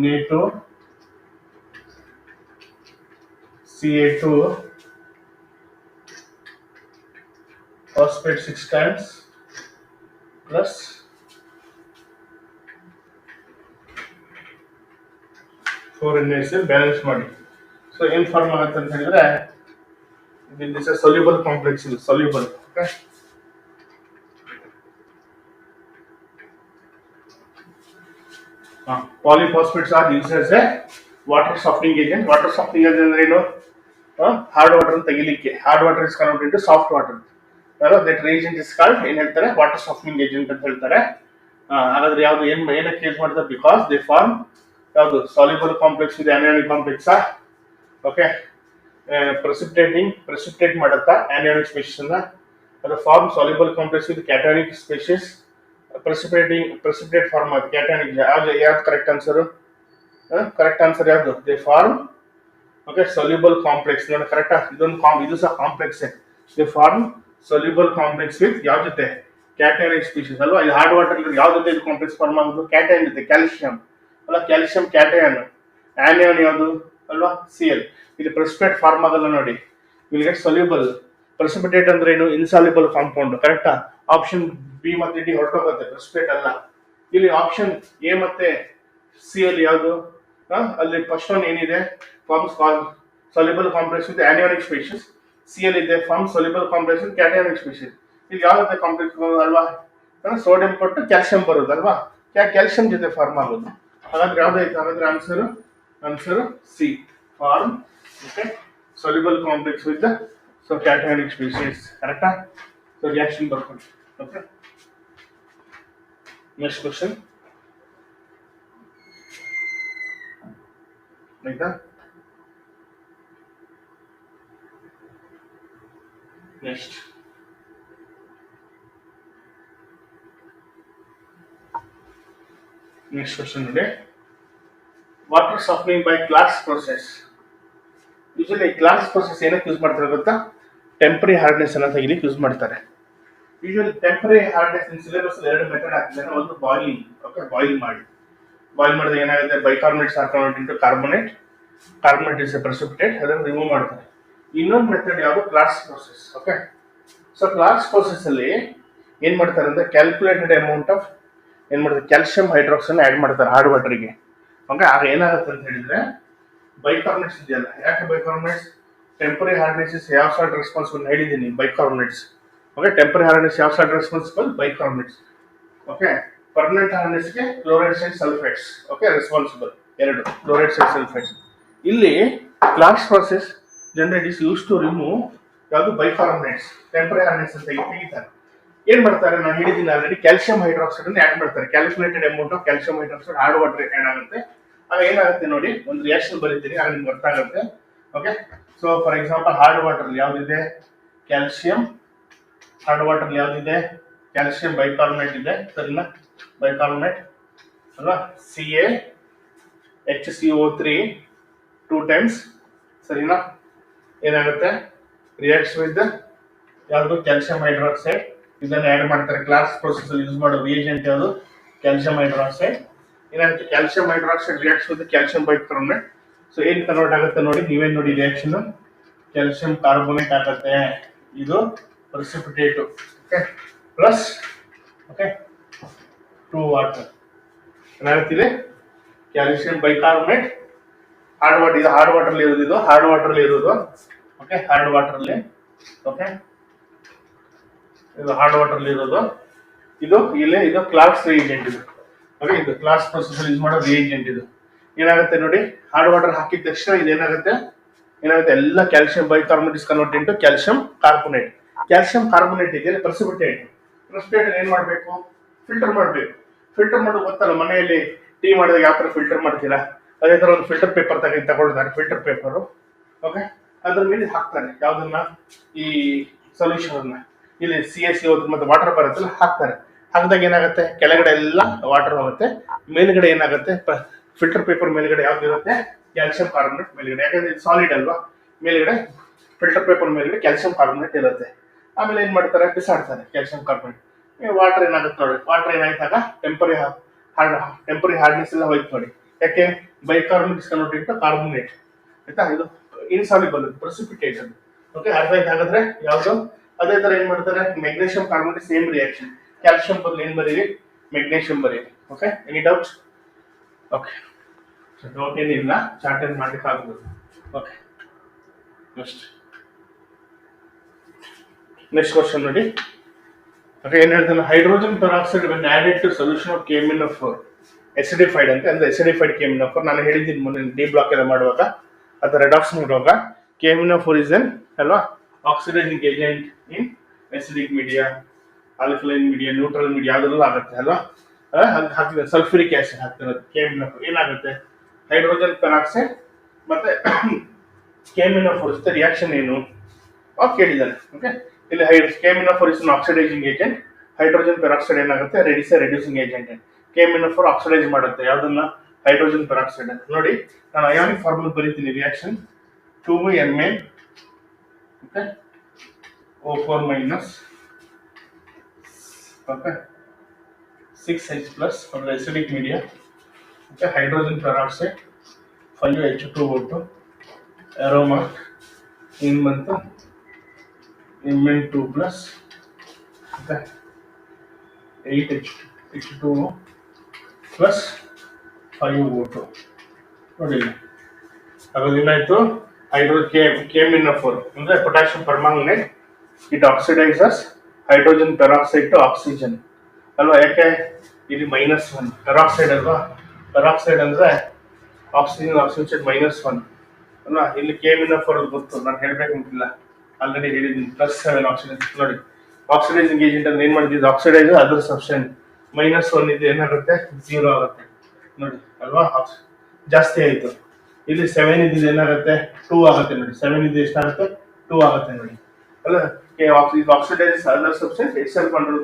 Na2Ca2 phosphate 6 times plus NaCl balance ಮಾಡಿ. ಸೊ ಏನ್ ಫಾರ್ಮ್ ಆಗುತ್ತೆ ಅಂತ ಹೇಳಿದ್ರೆ, ದಿಸ್ ಇಸ್ ಸೊಲ್ಯೂಬಲ್ ಕಾಂಪ್ಲೆಕ್ಸ್, ಇದು soluble. Okay, polyphosphates are used as a water softening agent. Water softening agent ಅಂದ್ರೆ ಏನು, ಹಾರ್ಡ್ ವಾಟರ್ ತೆಗಿಲಿಕ್ಕೆ. Hard water is converted into soft water, that reagent is called ಏನ್ ಹೇಳ್ತಾರೆ, water softening agent ಅಂತ ಹೇಳ್ತಾರೆ. ಹಾಗಾದ್ರೆ ಯಾವ್ದು ಏನಕ್ಕೆ ಯೂಸ್ ಮಾಡ್ತಾರೆ, ಬಿಕಾಸ್ ದೇ ಫಾರ್ಮ್ ಯಾವುದು ಸಾಲ್ಯುಬಲ್ ಕಾಂಪ್ಲೆಕ್ಸ್ ಇದೆ, ಅನಿಯಾನಿಕ್ ಕಾಂಪ್ಲೆಕ್ಸ್. ಓಕೆ, ಪ್ರೆಸಿಪಿಟೇಟ್ ಮಾಡುತ್ತಾ ಅನಿಯಾನಿಕ್ ಸ್ಪೀಷೀಸ್ ಅನ್ನ, ಅದು form soluble complex with cationic species. Precipitate form ಆಗುತ್ತೆ ಕ್ಯಾಟಾನಿಕ್. ಯಾವ್ದು ಕರೆಕ್ಟ್ ಆನ್ಸರ್, ಕರೆಕ್ಟ್ ಆನ್ಸರ್ ಯಾವುದು, they form. Okay, soluble complex ನೋಡಿ, ಕರೆಕ್ಟ್. ಇದು ಸಹ complex. They form soluble complex with ಯಾವ ಜೊತೆ, ಕ್ಯಾಟಾನಿಕ್ ಸ್ಪೀಷೀಸ್ ಅಲ್ವಾ. ಇದು ಹಾರ್ಡ್ ವಾಟರ್ ಯಾವ ಜೊತೆ ಇದು ಕಾಂಪ್ಲೆಕ್ಸ್ ಫಾರ್ಮ್ ಆಗೋದು, ಕ್ಯಾಟೈನ್ ಜೊತೆ, ಕ್ಯಾಲ್ಸಿಯಂ ಅಲ್ಲ, ಕ್ಯಾಲ್ಸಿಯಂ ಕ್ಯಾಟೈನ್. ಆನಿಯಾನ್ ಯಾವುದು ಅಲ್ವಾ, Cl. ಇಲ್ಲಿ ಪ್ರೆಸಿಪಿಟೇಟ್ ಫಾರ್ಮ್ ಆಗಲ್ಲ ನೋಡಿ, ವಿಲ್ ಗೆಟ್ ಸೊಲ್ಯೂಬಲ್. ಪ್ರೆಸಿಪಿಟೇಟ್ ಅಂದ್ರೆ ಏನು, ಇನ್ಸಾಲ್ಯುಬಲ್ ಕಾಂಪೌಂಡ್. ಕರೆಕ್ಟಾ, ಆಪ್ಷನ್ ಬಿ ಮತ್ತೆ ಡಿ ಹೊರಟೋಗುತ್ತೆ, ಪ್ರೆಸಿಪಿಟೇಟ್ ಅಲ್ಲ. ಇಲ್ಲಿ ಆಪ್ಷನ್ ಎ ಮತ್ತೆ Cl ಯಾವುದು, ಅಲ್ಲಿ ಫಸ್ಟ್ ಒನ್ ಏನಿದೆ, forms soluble complex with anionic species. Cl ಇದೆ, form soluble complex with cationic species. ಇಲ್ಲಿ ಯಾವ್ದು ಕಾಂಪ್ಲೆಕ್ಸ್ ಅಲ್ವಾ, ಸೋಡಿಯಂ ಕೊಟ್ಟು ಕ್ಯಾಲ್ಸಿಯಂ ಬರೋದಲ್ವಾ, ಕ್ಯಾಲ್ಸಿಯಂ ಜೊತೆ ಫಾರ್ಮ್ ಆಗೋದು. ಹಾಗಾದ್ರೆ ಯಾವ್ದಾಯ್ತು, ಹಾಗಾದ್ರೆ answer C, form. Okay, soluble complex with so categoric species ಕರೆಕ್ಟಾ. ಸೊ ರಿಯಾಕ್ಷನ್ ಬರ್ಕೊಂಡು ಓಕೆ. ನೆಕ್ಸ್ಟ್ ಕ್ವಶನ್ ಆಯ್ತಾ. ನೆಕ್ಸ್ಟ್ ಕ್ವಶನ್ ನೋಡಿ, water softening by Clark's process. Usually Clark's process ಏನಕ್ಕೆ ಯೂಸ್ ಮಾಡ್ತಾರೆ ಗೊತ್ತಾ? ಟೆಂಪರರಿ ಹಾರ್ಡ್ನೆಸ್ ಅನ್ನ ತೆಗಿಲಿಕ್ಕೆ ಯೂಸ್ ಮಾಡ್ತಾರೆ. ಯೂಶಲಿ ಟೆಂಪರರಿ ಹಾರ್ಡ್ನೆಸ್ ಸಿಲೆಬಸ್ ಎರಡು ಮೆಥಡ್ ಹಾಕಿದ್ದಾರೆ. ಒಂದು ಬಾಯ್ಲಿಂಗ್, ಓಕೆ, ಬಾಯ್ಲ್ ಮಾಡಿದ್ರೆ ಏನಾಗುತ್ತೆ, bicarbonates are convert into carbonate. Carbonate is a precipitate, ಅದನ್ನು ರಿಮೂವ್ ಮಾಡ್ತಾರೆ. ಇನ್ನೊಂದು ಮೆಥಡ್ ಯಾವುದು? Clark's process. Okay, so Clark's process ಅಲ್ಲಿ ಏನ್ ಮಾಡ್ತಾರೆ ಅಂದ್ರೆ ಕ್ಯಾಲ್ಕುಲೇಟೆಡ್ ಅಮೌಂಟ್ ಆಫ್ ಏನ್ ಮಾಡ್ತಾರೆ, ಕ್ಯಾಲ್ಸಿಯಂ ಹೈಡ್ರಾಕ್ಸೈಡ್ ಆಡ್ ಮಾಡ್ತಾರೆ ಹಾರ್ಡ್ ವಾಟರ್ಗೆ. ಓಕೆ, ಆಗ ಏನಾಗುತ್ತೆ ಅಂತ ಹೇಳಿದ್ರೆ ಬೈಕಾರ್ಬನೇಟ್ಸ್ ಇದೆಯಲ್ಲ, ಯಾಕೆ ಬೈಕಾರ್ಬನೇಟ್ಸ್? ಟೆಂಪರರಿ ಹಾರ್ಡ್ನೆಸ್ ಯಾವ ಸಾಲ್ಟ್ ರೆಸ್ಪಾನ್ಸಿಬಲ್ ಹೇಳಿದ್ದೀನಿ, ಬೈಕಾರ್ಬನೇಟ್ಸ್. ಓಕೆ, ಟೆಂಪರರಿ ಹಾರ್ಡ್ನೆಸ್ ಯಾವ salt responsible? Bicarbonates. Okay, permanent ಹಾರ್ಡ್ನೆಸ್ಗೆ chlorides and sulphates okay responsible, ಎರಡು ಕ್ಲೋರೈಡ್ಸ್ ಅಂಡ್ ಸಲ್ಫೇಟ್ಸ್. ಇಲ್ಲಿ Clark's process generate is use to remove ಯಾವುದು, ಬೈಕಾರ್ಬನೇಟ್ಸ್, ಟೆಂಪರರಿ ಹಾರ್ಡ್ನೆಸ್ ಅಂತ ತೆಗಿತಾರೆ. ಏನ್ ಮಾಡ್ತಾರೆ, ನಾನು ಹೇಳಿದ್ದೀನಿ ಆಲ್ರೆಡಿ, ಕ್ಯಾಲ್ಸಿಯಂ ಹೈಡ್ರಾಕ್ಸೈಡ್ ಅನ್ನು ಆಡ್ ಮಾಡ್ತಾರೆ. Calculated amount of calcium hydroxide hard water add ಆಗುತ್ತೆ. ಆಗ ಏನಾಗುತ್ತೆ ನೋಡಿ, ಒಂದು ರಿಯಾಕ್ಷನ್ ಬರೀತೀನಿ, ಆಗ ನಿಮ್ಗೆ ಅರ್ಥ ಆಗುತ್ತೆ. Okay, so for example hard water ಯಾವ್ದಿದೆ, ಕ್ಯಾಲ್ಸಿಯಂ. ಹಾರ್ಡ್ ವಾಟರ್ ಯಾವ್ದಿದೆ, ಕ್ಯಾಲ್ಸಿಯಂ ಬೈಕಾರ್ಬನೇಟ್ ಇದೆ, ಸರಿನಾ, ಬೈಕಾರ್ಬನೇಟ್ ಅಲ್ವಾ, CaHCO3 2 times, ಸರಿನಾ. ಏನಾಗುತ್ತೆ, ರಿಯಾಕ್ಟ್ಸ್ ವಿತ್ ಯಾವುದು, ಕ್ಯಾಲ್ಸಿಯಂ ಹೈಡ್ರಾಕ್ಸೈಡ್. ಇದನ್ನ ಆಡ್ ಮಾಡ್ತಾರೆ. ಕ್ಲಾಸ್ ಪ್ರೊಸೆಸ್ ಅಲ್ಲಿ ಯೂಸ್ ಮಾಡೋ ರಿಯೇಜೆಂಟ್ ಯಾವುದು, ಕ್ಯಾಲ್ಸಿಯಂ ಹೈಡ್ರಾಕ್ಸೈಡ್. ಏನಾಗುತ್ತೆ, calcium hydroxide reacts with calcium bicarbonate. So ಏನ್ ಕನ್ವರ್ಟ್ ಆಗುತ್ತೆ ನೋಡಿ, ನೀವೇನ್ ನೋಡಿ ರಿಯಾಕ್ಷನ್, ಕ್ಯಾಲ್ಸಿಯಂ ಕಾರ್ಬೋನೇಟ್ ಆಗುತ್ತೆ, ಇದು precipitate. Okay, plus okay 2 water ಏನಾಗುತ್ತಿದೆ, ಕ್ಯಾಲ್ಸಿಯಂ ಬೈಕಾರ್ಬನೇಟ್. ಹಾರ್ಡ್ ವಾಟರ್, ಇದು ಹಾರ್ಡ್ ವಾಟರ್ ಇರೋದು, ಇದು ಹಾರ್ಡ್ ವಾಟರ್ ಇರೋದು. ಓಕೆ, ಹಾರ್ಡ್ ವಾಟರ್ ಅಲ್ಲಿ, ಓಕೆ, ಇದು ಹಾರ್ಡ್ ವಾಟರ್ ಇರೋದು. ಇದು ಇಲ್ಲಿ ಇದು ಕ್ಲಾಸ್ ರಿಯೇಜೆಂಟ್ ಇದು. ಓಕೆ, ಇದು ಕ್ಲಾಸ್ ಪ್ರೊಸೆಸ್ ಯೂಸ್ ಮಾಡೋ ರಿಯೇಜೆಂಟ್ ಇದು. ಏನಾಗುತ್ತೆ ನೋಡಿ, ಹಾರ್ಡ್ ವಾಟರ್ ಹಾಕಿದ ತಕ್ಷಣ ಇದೇನಾಗುತ್ತೆ, ಎಲ್ಲ calcium bicarbonate is convert into calcium carbonate. Calcium carbonate ಇದೆಯಲ್ಲ ಪ್ರೆಸಿಪಿಟೇಟ್. ಪ್ರೆಸಿಪಿಟೇಟ್ ಏನ್ ಮಾಡಬೇಕು, ಫಿಲ್ಟರ್ ಮಾಡಬೇಕು. ಫಿಲ್ಟರ್ ಮಾಡೋದು ಗೊತ್ತಲ್ಲ, ಮನೆಯಲ್ಲಿ ಟೀ ಮಾಡಿದಾಗ ಯಾವ ತರ ಫಿಲ್ಟರ್ ಮಾಡ್ತೀರಾ, ಅದೇ ತರ ಒಂದು ಫಿಲ್ಟರ್ ಪೇಪರ್ ತಗೊಳ್ತಾರೆ, ಫಿಲ್ಟರ್ ಪೇಪರ್. ಓಕೆ, ಅದ್ರ ಮೇಲೆ ಹಾಕ್ತಾರೆ ಯಾವ್ದನ್ನ, ಈ ಸೊಲ್ಯೂಷನ್ ಅನ್ನ. ಇಲ್ಲಿ CaCO ಮತ್ತೆ ವಾಟರ್ ಬರುತ್ತಲ್ಲ, ಹಾಕ್ತಾರೆ. ಹಾಕಿದಾಗ ಏನಾಗುತ್ತೆ, ಕೆಳಗಡೆ ಎಲ್ಲ ವಾಟರ್ ಹೋಗುತ್ತೆ, ಮೇಲ್ಗಡೆ ಏನಾಗುತ್ತೆ, ಫಿಲ್ಟರ್ ಪೇಪರ್ ಮೇಲ್ಗಡೆ ಯಾವ್ದಿರುತ್ತೆ, ಕ್ಯಾಲ್ಸಿಯಂ ಕಾರ್ಬೋನೇಟ್ ಮೇಲ್ಗಡೆ. ಯಾಕಂದ್ರೆ ಇದು ಸಾಲಿಡ್ ಅಲ್ವಾ, ಮೇಲ್ಗಡೆ ಫಿಲ್ಟರ್ ಪೇಪರ್ ಮೇಲ್ಗಡೆ ಕ್ಯಾಲ್ಸಿಯಂ ಕಾರ್ಬೋನೇಟ್ ಇರುತ್ತೆ. ಆಮೇಲೆ ಏನ್ ಮಾಡ್ತಾರೆ, ಬಿಸಾಡ್ತಾರೆ ಕ್ಯಾಲ್ಸಿಯಂ ಕಾರ್ಬೋನೇಟ್. ವಾಟರ್ ಏನಾಗುತ್ತೆ ನೋಡಿ, ವಾಟರ್ ಏನಾಯ್ತಾಗ ಟೆಂಪರರಿ ಹಾರ್ಡ್ನೆಸ್ ಎಲ್ಲ ಹೋಯ್ತು ನೋಡಿ. ಯಾಕೆ, bicarbonate is convert into carbonate. ಆಯ್ತಾ, ಇದು ಇನ್ಸಾಲ್ಯುಬಲ್ ಪ್ರೆಸಿಪಿಟೇಟ್. ಓಕೆ, ಅರ್ಥ ಆಯ್ತು ಹಾಗಾದ್ರೆ ಯಾವ್ದು. ಅದೇ ತರ ಏನ್ ಮಾಡ್ತಾರೆ, magnesium carbonate same reaction, calcium ಬದಲು ಏನ್ ಬರೀರಿ, ಮೆಗ್ನೀಷಿಯಂ ಬರೀರಿ. Okay, any doubts? Okay, doubt ಏನಿಲ್ಲ, ಚಾರ್ಟ್ ಏನ್ ಮಾಡ್ಲಿಕ್ಕೆ ಆಗ್ಬೋದು. ಓಕೆ, ನೆಕ್ಸ್ಟ್ ಕ್ವಶನ್ ನೋಡಿ. ಓಕೆ, ಏನ್ ಹೇಳ್ತಾನೆ, hydrogen peroxide when added to solution of KMnO4 acidified ಅಂತ, ಅಂದ್ರೆ ಎಸಿಡಿಫೈಡ್ KMnO4 ನಾನು ಹೇಳಿದ್ದೀನಿ ಮೊನ್ನೆ ಡಿ ಬ್ಲಾಕ್ ಎಲ್ಲ ಮಾಡುವಾಗ, ಅಥವಾ ರೆಡಾಕ್ಸ್ ಮಾಡುವಾಗ. KMnO4 ಇಸ್ ಎನ್ ಅಲ್ವಾ, ಆಕ್ಸಿಡೈಸಿಂಗ್ ಏಜೆಂಟ್ ಇನ್ acidic media, alkaline media, neutral media ಅದೆಲ್ಲ ಆಗುತ್ತೆ ಅಲ್ವಾ. ಹಾಕಿದ್ರೆ ಸಲ್ಫ್ಯೂರಿಕ್ ಆಸಿಡ್ ಹಾಕ್ತಿರೋದು KMnO4 ಏನಾಗುತ್ತೆ, ಹೈಡ್ರೋಜನ್ ಪೆರಾಕ್ಸೈಡ್ ಮತ್ತೆ KMnO4 ಜೊತೆ ರಿಯಾಕ್ಷನ್ ಏನು ಕೇಳಿದ್ದಾನೆ. ಓಕೆ, ಇಲ್ಲಿ KMnO4 is oxidising agent, hydrogen peroxide ಏನಾಗುತ್ತೆ, ರೆಡ್ಯೂಸಿಂಗ್ ಏಜೆಂಟ್. KMnO4 ಆಕ್ಸಿಡೈಸ್ ಮಾಡುತ್ತೆ ಯಾವ್ದನ್ನ, ಹೈಡ್ರೋಜನ್ ಪೆರಾಕ್ಸೈಡ್. ನೋಡಿ, ನಾನು ಅಯಾನಿಕ್ ಫಾರ್ಮುಲಾ ಬರೀತೀನಿ, reaction 2Na okay O4 minus okay 6H plus for the acidic media. Okay, hydrogen peroxide 5H2O2 aroma in month Mn2 plus okay 8H2O plus 5O2 ನೋಡಿ ಅವಾಗ ಏನಾಯ್ತು, KMnO4 ಅಂದ್ರೆ potassium permanganate, it oxidises hydrogen peroxide to oxygen ಅಲ್ವಾ. ಯಾಕೆ ಇಲ್ಲಿ -1 peroxide ಅಲ್ವಾ, peroxide ಅಂದ್ರೆ oxygen -1 ಅಲ್ವಾ. ಇಲ್ಲಿ KMnO4 ಗೊತ್ತು, ನಾನು ಹೇಳ್ಬೇಕಂತಿಲ್ಲ. ಆಲ್ರೆಡಿ ಹೇಳಿದ್ದೀನಿ +7 ಆಕ್ಸಿಡೈಸ್ ನೋಡಿ. ಆಕ್ಸಿಡೈಸಿಂಗ್ ಏಜೆಂಟ್ ಅಂದ್ರೆ ಏನ್ ಮಾಡಿದ್ವಿ, ಆಕ್ಸಿಡೈಸ್ ಅದರ್ ಸಬ್ಸ್ಟೆನ್ಸ್ -1 ಇದು ಏನಾಗುತ್ತೆ 0 ಆಗುತ್ತೆ ನೋಡಿ ಅಲ್ವಾ, ಜಾಸ್ತಿ ಆಯ್ತು. ಇಲ್ಲಿ 7 ಇದು ಏನಾಗುತ್ತೆ 2 ಆಗುತ್ತೆ ನೋಡಿ. 7 ಇದು ಎಷ್ಟಾಗುತ್ತೆ 2 ಆಗುತ್ತೆ ನೋಡಿ ಅಲ್ಲ. Oxidise other substance it self under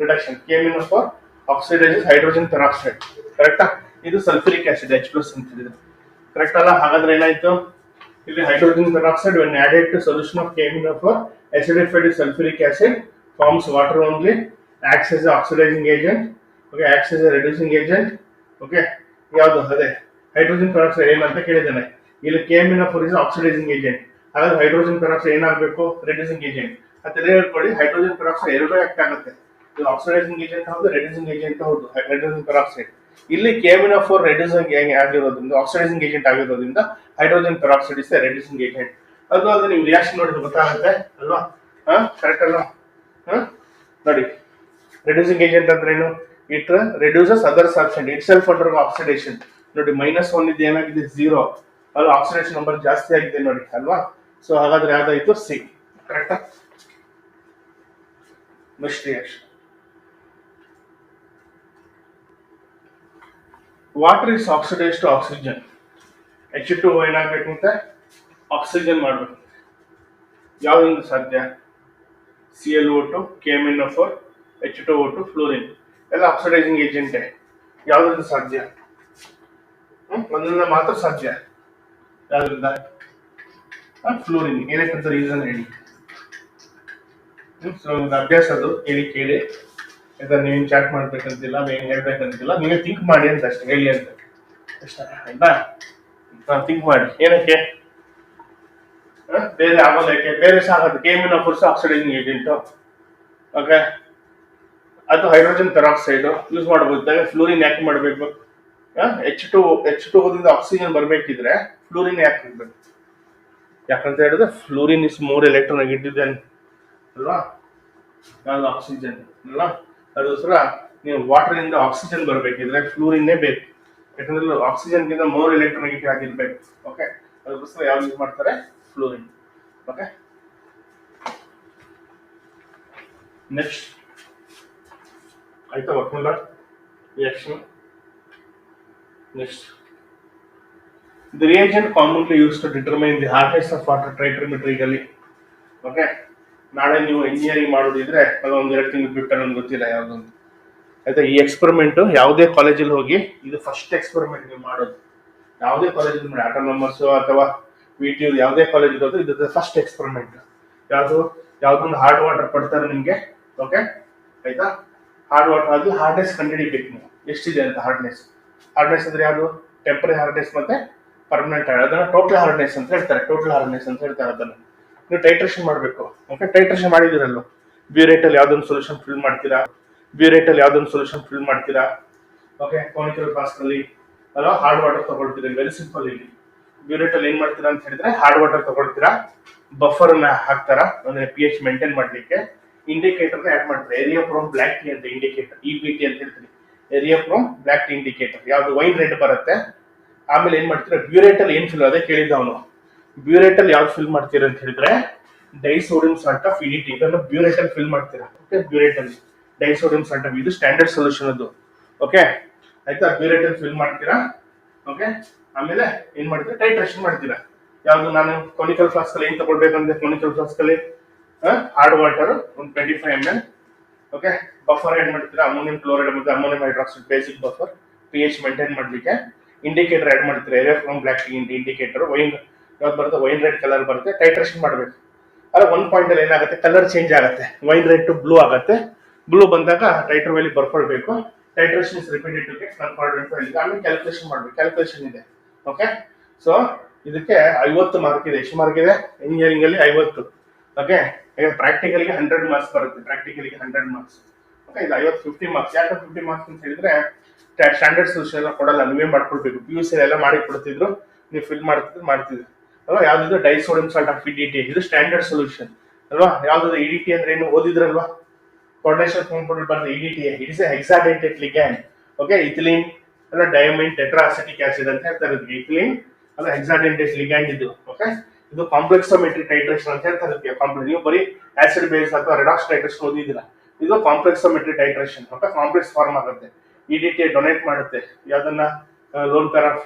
reduction KMnO for oxidises hydrogen peroxide. ಕರೆಕ್ಟಾ? ಇದು ಸಲ್ಫ್ಯೂರಿಕ್ ಆಸಿಡ್ H+ ಅಂತ ಹೇಳಿದ್ರು. ಕರೆಕ್ಟ್ ಅಲ್ಲ? ಹಾಗಾದ್ರೆ ಏನಾಯ್ತು ಇಲ್ಲಿ hydrogen peroxide when added to solution of KMnO4 acidified sulfuric acid forms water only, acts as an oxidizing agent, okay, acts as a reducing agent, okay. ಯಾವುದು ಅದೇ ಹೈಡ್ರೋಜನ್ ಪೆರಾಕ್ಸೈಡ್ ಏನಂತ ಕೇಳಿದ್ದಾನೆ ಇಲ್ಲಿ. KMnO4 is oxidising agent. ಹಾಗಾದ್ರೆ hydrogen peroxide ಏನಾಗಬೇಕು, reducing agent ಅಂತ ಹೇಳ್ಕೊಳ್ಳಿ. Hydrogen peroxide ಎರಡೂ act ಆಗುತ್ತೆ. ಇದು ಆಕ್ಸಿಡೈಸಿಂಗ್ ಏಜೆಂಟ್ ಹೌದು, ರೆಡ್ಯೂಸಿಂಗ್ ಏಜೆಂಟ್ ಹೌದು. ಹೈಡ್ರೋಜನ್ ಪೆರಾಕ್ಸೈಡ್ ಇಲ್ಲಿ KMnO4 ರೆಡ್ಯೂಸಿಂಗ್ ಆಗಿರೋದ್ರಿಂದ, ಆಕ್ಸಿಡೈಸಿಂಗ್ ಏಜೆಂಟ್ ಆಗಿರೋದ್ರಿಂದ hydrogen peroxide is reducing agent. ಅದು ಅದ್ರ ನೀವು ರಿಯಾಕ್ಷನ್ ನೋಡಿದ್ರೆ ಗೊತ್ತಾಗುತ್ತೆ ಅಲ್ವಾ? ಕರೆಕ್ಟ್ ಅಲ್ವಾ? ನೋಡಿ ರೆಡ್ಯೂಸಿಂಗ್ ಏಜೆಂಟ್ ಅಂದ್ರೆ ಏನು, it reduces other substance it self under oxidation. ನೋಡಿ -1 ಇದು ಏನಾಗಿದೆ 0 ಅದು ಆಕ್ಸಿಡೇಷನ್ ನಂಬರ್ ಜಾಸ್ತಿ ಆಗಿದೆ ನೋಡಿ ಅಲ್ವಾ. ಸೊ ಹಾಗಾದ್ರೆ ಯಾವ್ದಾಯ್ತು ಸಿ. ಕರೆಕ್ಟಾ? Next reaction water is oxidise to oxygen. H2O ಏನಾಗಬೇಕಂತೆ ಆಕ್ಸಿಜನ್ ಮಾಡಬೇಕು. ಯಾವ್ದೊಂದು ಸಾಧ್ಯ? ClO2, KMnO4, H2O2, ಫ್ಲೋರಿನ್ ಎಲ್ಲ ಆಕ್ಸಿಡೈಸಿಂಗ್ ಏಜೆಂಟೇ. ಯಾವ್ದ್ರಿಂದ ಸಾಧ್ಯ? ಒಂದರಿಂದ ಮಾತ್ರ ಸಾಧ್ಯ. ಯಾವ್ದ್ರಿಂದ? ಫ್ಲೋರಿನ್. ಏನಕ್ಕಂತ ರೀಸನ್ ಹೇಳಿ. ಸೊ ಅಭ್ಯಾಸ ಅದು ಕೇಳಿ ಯಾಕಂದ್ರೆ ನೀವೇನು ಚಾಟ್ ಮಾಡ್ಬೇಕಂತಿಲ್ಲ, ಏನ್ ಹೇಳ್ಬೇಕಂತಿಲ್ಲ, ನೀವೇ ಥಿಂಕ್ ಮಾಡಿ ಅಂತ ಅಷ್ಟೇ, ಹೇಳಿ ಅಂತ ಅಷ್ಟ ಆಯ್ತಾ. ಥಿಂಕ್ ಮಾಡಿ ಏನಕ್ಕೆ ಬೇರೆ ಆಗೋಲ್ಲ, ಯಾಕೆ ಬೇರೆ ಸಾಗೋದು. KMnO4 oxidising agent, okay. ಅದು ಹೈಡ್ರೋಜನ್ ಪೆರಾಕ್ಸೈಡ್ ಯೂಸ್ ಮಾಡಬಹುದು. ಫ್ಲೋರಿನ್ ಯಾಕೆ ಮಾಡಬೇಕು? H2O ಆಕ್ಸಿಜನ್ ಬರಬೇಕಿದ್ರೆ ಫ್ಲೋರಿನ್ ಯಾಕೆ ಹಾಕ್ಬೇಕು? ಯಾಕಂತ ಹೇಳಿದ್ರೆ fluorine is more electronegative than ಅಲ್ವಾ ಯಾವುದು ಆಕ್ಸಿಜನ್ ಅಲ್ವಾ. ಅದಕ್ಕೋಸ್ಕರ ನೀವು ವಾಟರ್ ಇಂದ ಆಕ್ಸಿಜನ್ ಬರಬೇಕಿದ್ರೆ ಫ್ಲೋರಿನ್ನೇ ಬೇಕು. ಯಾಕಂದ್ರೆ ಆಕ್ಸಿಜನ್ಗಿಂತ ಮೋರ್ ಎಲೆಕ್ಟ್ರೋನೆಗೆಟಿವ್ ಆಗಿರ್ಬೇಕು. ಓಕೆ, ಅದಕ್ಕೋಸ್ಕರ ಯಾವ್ದು ಯೂಸ್ ಮಾಡ್ತಾರೆ? ಫ್ಲೋರಿನ್. ಓಕೆ, ನೆಕ್ಸ್ಟ್ ಆಯ್ತಾ ವರ್ಕುಂಡ reaction. Next the reagent commonly used to determine the hardness of water trigonometrically. Okay, ನಾಳೆ ನೀವು ಇಂಜಿನಿಯರಿಂಗ್ ಮಾಡೋದಿದ್ರೆ ಅದೊಂದು 2 ತಿಂಗಳು ಬಿಟ್ಟು ನಮ್ಗೆ ಗೊತ್ತಿಲ್ಲ ಯಾವುದೊಂದು ಆಯ್ತಾ. ಈ ಎಕ್ಸ್ಪೆರಿಮೆಂಟ್ ಯಾವುದೇ ಕಾಲೇಜಲ್ಲಿ ಹೋಗಿ ಇದು ಫಸ್ಟ್ ಎಕ್ಸ್ಪೆರಿಮೆಂಟ್ ನೀವು ಮಾಡೋದು. ಯಾವುದೇ ಕಾಲೇಜಲ್ಲಿ ಮಾಡಿ, ಆಟೋನಮಸ್ ಅಥವಾ VTU ಯಾವುದೇ ಕಾಲೇಜ್ ಇರೋದು ಇದು ಫಸ್ಟ್ ಎಕ್ಸ್ಪೆರಿಮೆಂಟ್. ಯಾವುದೊಂದು ಹಾರ್ಡ್ ವಾಟರ್ ಕೊಡ್ತಾರೆ ನಿಮಗೆ. ಓಕೆ ಆಯ್ತಾ. ಹಾರ್ಡ್ ವಾಟರ್ ಆಗಿ ಹಾರ್ಡ್ನೆಸ್ ಕಂಡುಹಿಡಿಬೇಕು ನೀವು ಎಷ್ಟಿದೆ ಅಂತ. ಹಾರ್ಡ್ನೆಸ್ ಅಂದ್ರೆ ಯಾವುದು? ಟೆಂಪರರಿ ಹಾರ್ಡ್ನೆಸ್ ಮತ್ತೆ ಪರ್ಮನೆಂಟ್. ಅದನ್ನ ಟೋಟಲ್ ಹಾರ್ಡ್ನೆಸ್ ಅಂತ ಹೇಳ್ತಾರೆ. ಅದನ್ನು ನೀವು ಟೈಟ್ರೇಷನ್ ಮಾಡಬೇಕು. ಓಕೆ, ಟೈಟ್ರೇಷನ್ ಮಾಡಿದಿರಲ್ವ, ಬ್ಯೂರೇಟಲ್ಲಿ ಯಾವ್ದೊಂದು ಸೊಲ್ಯೂಷನ್ ಫಿಲ್ ಮಾಡ್ತೀರಾ. ಓಕೆ, ಕೋನಿಕಲ್ ಫ್ಲಾಸ್ಕ್ ಅಲ್ಲಿ ಅಲ್ವಾ ಹಾರ್ಡ್ ವಾಟರ್ ತಗೊಳ್ತೀರಾ. Very simple. ಇಲ್ಲಿ ಬ್ಯೂರೇಟಲ್ಲಿ ಏನ್ ಮಾಡ್ತೀರಾ ಅಂತ ಹೇಳಿದ್ರೆ ಹಾರ್ಡ್ ವಾಟರ್ ತಗೊಳ್ತೀರಾ, ಬಫರ್ ಅನ್ನ ಹಾಕ್ತಾರಾ ಅಂದ್ರೆ pH ಮೇಂಟೈನ್ ಮಾಡ್ಲಿಕ್ಕೆ. ಇಂಡಿಕೇಟರ್ ಆಡ್ ಮಾಡ್ತಾರೆ, ಏರಿಯಾ ಫ್ರಮ್ ಬ್ಲಾಕ್ ಟೀ ಅಂತ ಇಂಡಿಕೇಟರ್, EBT ಅಂತ ಹೇಳ್ತೀವಿ. Area from black T indicator ಯಾವ್ದು ವೈನ್ ರೆಡ್ ಬರುತ್ತೆ. ಆಮೇಲೆ ಏನ್ ಮಾಡ್ತೀರಾ, ಬ್ಯೂರೇಟಲ್ಲಿ ಏನ್ ಫಿಲ್, ಅದೇ ಕೇಳಿದ್ದ ಅವನು. ಬ್ಯೂರೇಟಲ್ಲಿ ಯಾವ್ದು ಫಿಲ್ ಮಾಡ್ತೀರಾ ಅಂತ ಹೇಳಿದ್ರೆ ಡೈಸೋಡಿಯಂ ಸಾಲ್ಟ್ ಆಫ್ EDT. ಇದನ್ನು ಬ್ಯೂರೇಟಲ್ಲಿ ಫಿಲ್ ಮಾಡ್ತೀರಾ. ಓಕೆ, ಬ್ಯೂರೇಟಲ್ಲಿ ಡೈಸೋಡಿಯಂ ಸಾಲ್ಟ್ ಆಫ್, ಇದು ಸ್ಟ್ಯಾಂಡರ್ಡ್ ಸೊಲ್ಯೂಷನ್ ಅದು. ಓಕೆ ಆಯ್ತಾ, ಬ್ಯೂರೇಟಲ್ಲಿ ಫಿಲ್ ಮಾಡ್ತೀರಾ. ಓಕೆ, ಆಮೇಲೆ ಏನ್ ಮಾಡ್ತೀರಾ, ಟೈಟ್ರೇಷನ್ ಮಾಡ್ತೀರಾ. ಯಾವ್ದು ನಾನು ಕೋನಿಕಲ್ ಫ್ಲಾಸ್ಕ್ ಅಲ್ಲಿ ಏನ್ ತಗೊಳ್ಬೇಕಂದ್ರೆ, ಕೋನಿಕಲ್ ಫ್ಲಾಸ್ಕ್ ಅಲ್ಲಿ ಹಾರ್ಡ್ ವಾಟರ್ ಒಂದು 25 ml. ಓಕೆ, ಬಫರ್ ಆಡ್ ಮಾಡ್ತೀರಾ, ಅಮೋನಿಯಂ ಕ್ಲೋರೈಡ್ ಮತ್ತೆ ammonium hydroxide basic buffer pH maintain ಮಾಡ್ಲಿಕ್ಕೆ. ಇಂಡಿಕೇಟರ್ ಆಡ್ ಮಾಡ್ತೀರಾ, eriochrome black T indicator. Wine ಯಾವ್ದು ಬರುತ್ತೆ, ವೈನ್ ರೆಡ್ ಕಲರ್ ಬರುತ್ತೆ. ಟೈಟ್ರೇಷನ್ ಮಾಡಬೇಕು. ಅಲ್ಲ ಒಂದು ಪಾಯಿಂಟ್ ಅಲ್ಲಿ ಏನಾಗುತ್ತೆ, ಕಲರ್ ಚೇಂಜ್ ಆಗುತ್ತೆ, ವೈನ್ ರೆಡ್ ಟು ಬ್ಲೂ ಆಗುತ್ತೆ. ಬ್ಲೂ ಬಂದಾಗ ಟೈಟರ್ ವ್ಯಾಲ್ಯೂ ಬರ್ಕೊಳ್ಬೇಕು. Titration is repeated to get concordant value. ಆಮೇಲೆ ಕ್ಯಾಲ್ಕುಲೇಷನ್ ಮಾಡಬೇಕು. ಕ್ಯಾಲ್ಕುಲೇಷನ್ ಇದೆ. ಓಕೆ, ಸೊ ಇದಕ್ಕೆ 50 ಮಾರ್ಕ್ ಇದೆ. ಎಷ್ಟು ಮಾರ್ಕ್ ಇದೆ ಇಂಜಿನಿಯರಿಂಗ್ ಅಲ್ಲಿ? 50. ಓಕೆ, ಪ್ರಾಕ್ಟಿಕಲ್ಗೆ 100 ಮಾರ್ಕ್ಸ್ ಬರುತ್ತೆ. ಪ್ರಾಕ್ಟಿಕಲ್ಗೆ 100 ಮಾರ್ಕ್ಸ್. ಓಕೆ, ಇದು 50 ಮಾರ್ಕ್ಸ್. ಯಾಕೆ 50 ಮಾರ್ಕ್ಸ್ ಅಂತ ಹೇಳಿದ್ರೆ ಸ್ಟ್ಯಾಂಡರ್ಡ್ ಸೊಲ್ಯೂಷನ್ ಎಲ್ಲ ಕೊಡಲ್ಲ, ನೀವೇ ಮಾಡ್ಕೊಳ್ಬೇಕು. PUC ಎಲ್ಲ ಮಾಡಿ ಕೊಡ್ತಿದ್ರು, ನೀವು ಫಿಲ್ ಮಾಡ್ತಿದ್ರು ಅಲ್ವಾ. ಯಾವ್ದು ಡೈಸೋಡಿಯಂ ಸಾಲ್ಟ್ ಆಫ್ EDT, ಇದು ಸ್ಟ್ಯಾಂಡರ್ಡ್ ಸೊಲ್ಯೂಷನ್ ಅಲ್ವಾ. ಯಾವ್ದು EDT ಅಂದ್ರೆ ಏನು ಓದಿದ್ರಲ್ವಾ, ಕೋಆರ್ಡಿನೇಷನ್ ಕಾಂಪೌಂಡ್ ಬರ್ತದೆ EDT. It is a hexadentate ligand. Okay, ethylene ಅಲ್ಲ ಡೈಮೈನ್ ಟೆಟ್ರಾಸಿಟಿಕ್ ಆಸಿಡ್ ಅಂತ ಹೇಳ್ತಾರೆ. ಇಥಿಲೀನ್ ಅಲ್ಲ ಹೆಕ್ಸಾಡೆಂಟೇಟ್ ಲಿಗ್ಯಾಂಡ್ ಇದು. ಓಕೆ, ಇದು ಕಾಂಪ್ಲೆಕ್ಸೋಮೆಟ್ರಿ ಟೈಟ್ರೇಷನ್ ಅಂತ ಹೇಳ್ತಾರೆ. ಕಾಂಪ್ಲೆಕ್ಸ್ ನೀವು ಬರೀ ಆಸಿಡ್ ಬೇಸ್ ಅಥವಾ ರೆಡಾಕ್ಸ್ ಟೈಟ್ರೇಷನ್ ಓದಿದಿಲ್ಲ. ಇದು complexometry titration. Okay, complex form ಆಗುತ್ತೆ. ಇಡಿಟಿ ಡೊನೇಟ್ ಮಾಡುತ್ತೆ ಯಾವ್ದನ್ನ ಲೋನ್ ಪೇರ್ ಆಫ್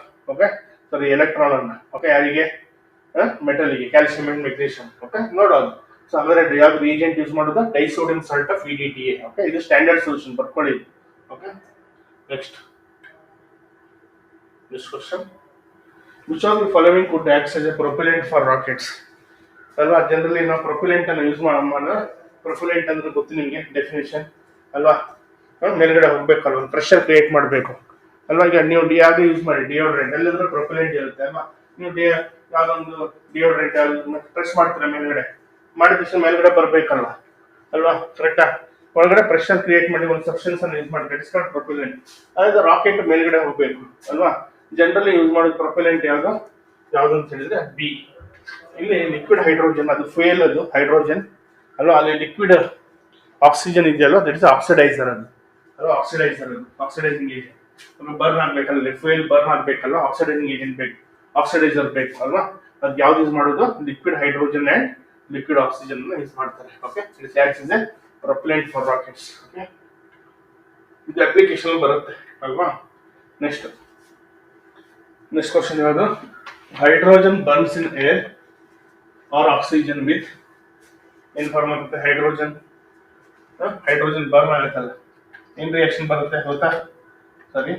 ಎಲೆಕ್ಟ್ರಾನ್ ಅನ್ನ. ಓಕೆ, ಯಾರಿಗೆ ಮೆಟಲ್ಗೆ ಕ್ಯಾಲ್ಸಿಯಂ ಅಂಡ್ ಮೆಗ್ನೀಷಿಯಂ. ಓಕೆ, ನೋಡೋದು. ಸೊ ಅಂದ್ರೆ ಯಾವ್ದು ರಿಯೇಜೆಂಟ್ ಯೂಸ್ ಮಾಡೋದು disodium salt of EDTA. Okay, ಇದು ಸ್ಟ್ಯಾಂಡರ್ಡ್ ಸೊಲ್ಯೂಷನ್ ಬರ್ಕೊಳ್ಳಿ. Okay, next question. Which of the following could acts as a propellant for rockets? ಅಲ್ವಾ, ಜನರಲಿ ನಾವು ಪ್ರೊಪೆಲೆಂಟ್ ಅನ್ನು ಯೂಸ್ ಮಾಡೋಣ. ಪ್ರೊಪೆಲೆಂಟ್ ಅಂದ್ರೆ ಗೊತ್ತು ನಿಮಗೆ ಡೆಫಿನೇಷನ್ ಅಲ್ವಾ? ಮೇಲ್ಗಡೆ ಹೋಗ್ಬೇಕಲ್ವ, ಪ್ರೆಷರ್ ಕ್ರಿಯೇಟ್ ಮಾಡಬೇಕು ಅಲ್ವಾ? ಈಗ ನೀವು ಯಾವ್ದು ಯೂಸ್ ಮಾಡಿ ಡಿಯೋಡ್ರೆಂಟ್ ಎಲ್ಲಾದ್ರೂ ಪ್ರೊಪೆಲೆಂಟ್ ಇರುತ್ತೆ ಅಲ್ವಾ? ನೀವು ಯಾವ್ದೊಂದು ಡಿಯೋಡ್ರೆಂಟ್ ಪ್ರೆಸ್ ಮಾಡ್ತೀರಾ ಮೇಲ್ಗಡೆ, ಮಾಡಿದ ತಕ್ಷಣ ಮೇಲ್ಗಡೆ ಬರ್ಬೇಕಲ್ವಾ ಅಲ್ವಾ? ಕರೆಕ್ಟಾ? ಒಳಗಡೆ ಪ್ರೆಷರ್ ಕ್ರಿಯೇಟ್ ಮಾಡಿ ಒಂದು ಸಬ್ಸ್ಟೆನ್ಸ್ ಅನ್ನು ಯೂಸ್ ಮಾಡಿ ಇಟ್ಸ್ ಕಾಲ್ಡ್ ಪ್ರೊಪೆಲೆಂಟ್. ಅದಾದ ರಾಕೆಟ್ ಮೇಲ್ಗಡೆ ಹೋಗ್ಬೇಕು ಅಲ್ವಾ? ಜನರಲಿ ಯೂಸ್ ಮಾಡೋದು ಪ್ರೊಪೆಲೆಂಟ್ ಯಾವ್ದು ಅಂತ ಹೇಳಿದ್ರೆ ಬಿ. ಇಲ್ಲಿ ಲಿಕ್ವಿಡ್ ಹೈಡ್ರೋಜನ್, ಅದು ಫ್ಯೂಯಲ್, ಅದು ಹೈಡ್ರೋಜನ್ ಅಲ್ವಾ? ಅಲ್ಲಿ ಲಿಕ್ವಿಡ್ ಆಕ್ಸಿಜನ್ ಇದೆಯಲ್ವಾ, ದಟ್ ಇಸ್ ಆಕ್ಸಿಡೈಸರ್. ಅದು ಅಲ್ವಾ? ಆಕ್ಸಿಡೈಸರ್, ಅದು ಆಕ್ಸಿಡೈಸಿಂಗ್ ಏಜೆಂಟ್. ಬರ್ನ್ ಆಗ್ಬೇಕಲ್ಲ, ಫ್ಯೂಯಲ್ ಬರ್ನ್ ಆಗ್ಬೇಕಲ್ವಾ? ಆಕ್ಸಿಡೈಸಿಂಗ್ ಏಜೆಂಟ್ ಬೇಕು, ಆಕ್ಸಿಡೈಸರ್ ಬೇಕು ಅಲ್ವಾ? ಅದು ಯಾವ್ದು ಯೂಸ್ ಮಾಡೋದು? Liquid hydrogen and liquid oxygen use ಮಾಡ್ತಾರೆ. Okay, it acts as a propellant for rockets. Okay, ಇದು ಅಪ್ಲಿಕೇಶನ್ ಬರುತ್ತೆ ಅಲ್ವಾ? ನೆಕ್ಸ್ಟ್ ಕ್ವಶನ್ ಯಾವುದು? Hydrogen burns in air or oxygen with ಏನ್ ಫಾರ್ಮ್ ಆಗುತ್ತೆ? ಹೈಡ್ರೋಜನ್ ಬರ್ನ್ ಆಗುತ್ತಲ್ಲ, ಏನ್ ರಿಯಾಕ್ಷನ್ ಬರುತ್ತೆ ಗೊತ್ತಾ? ಸರಿ,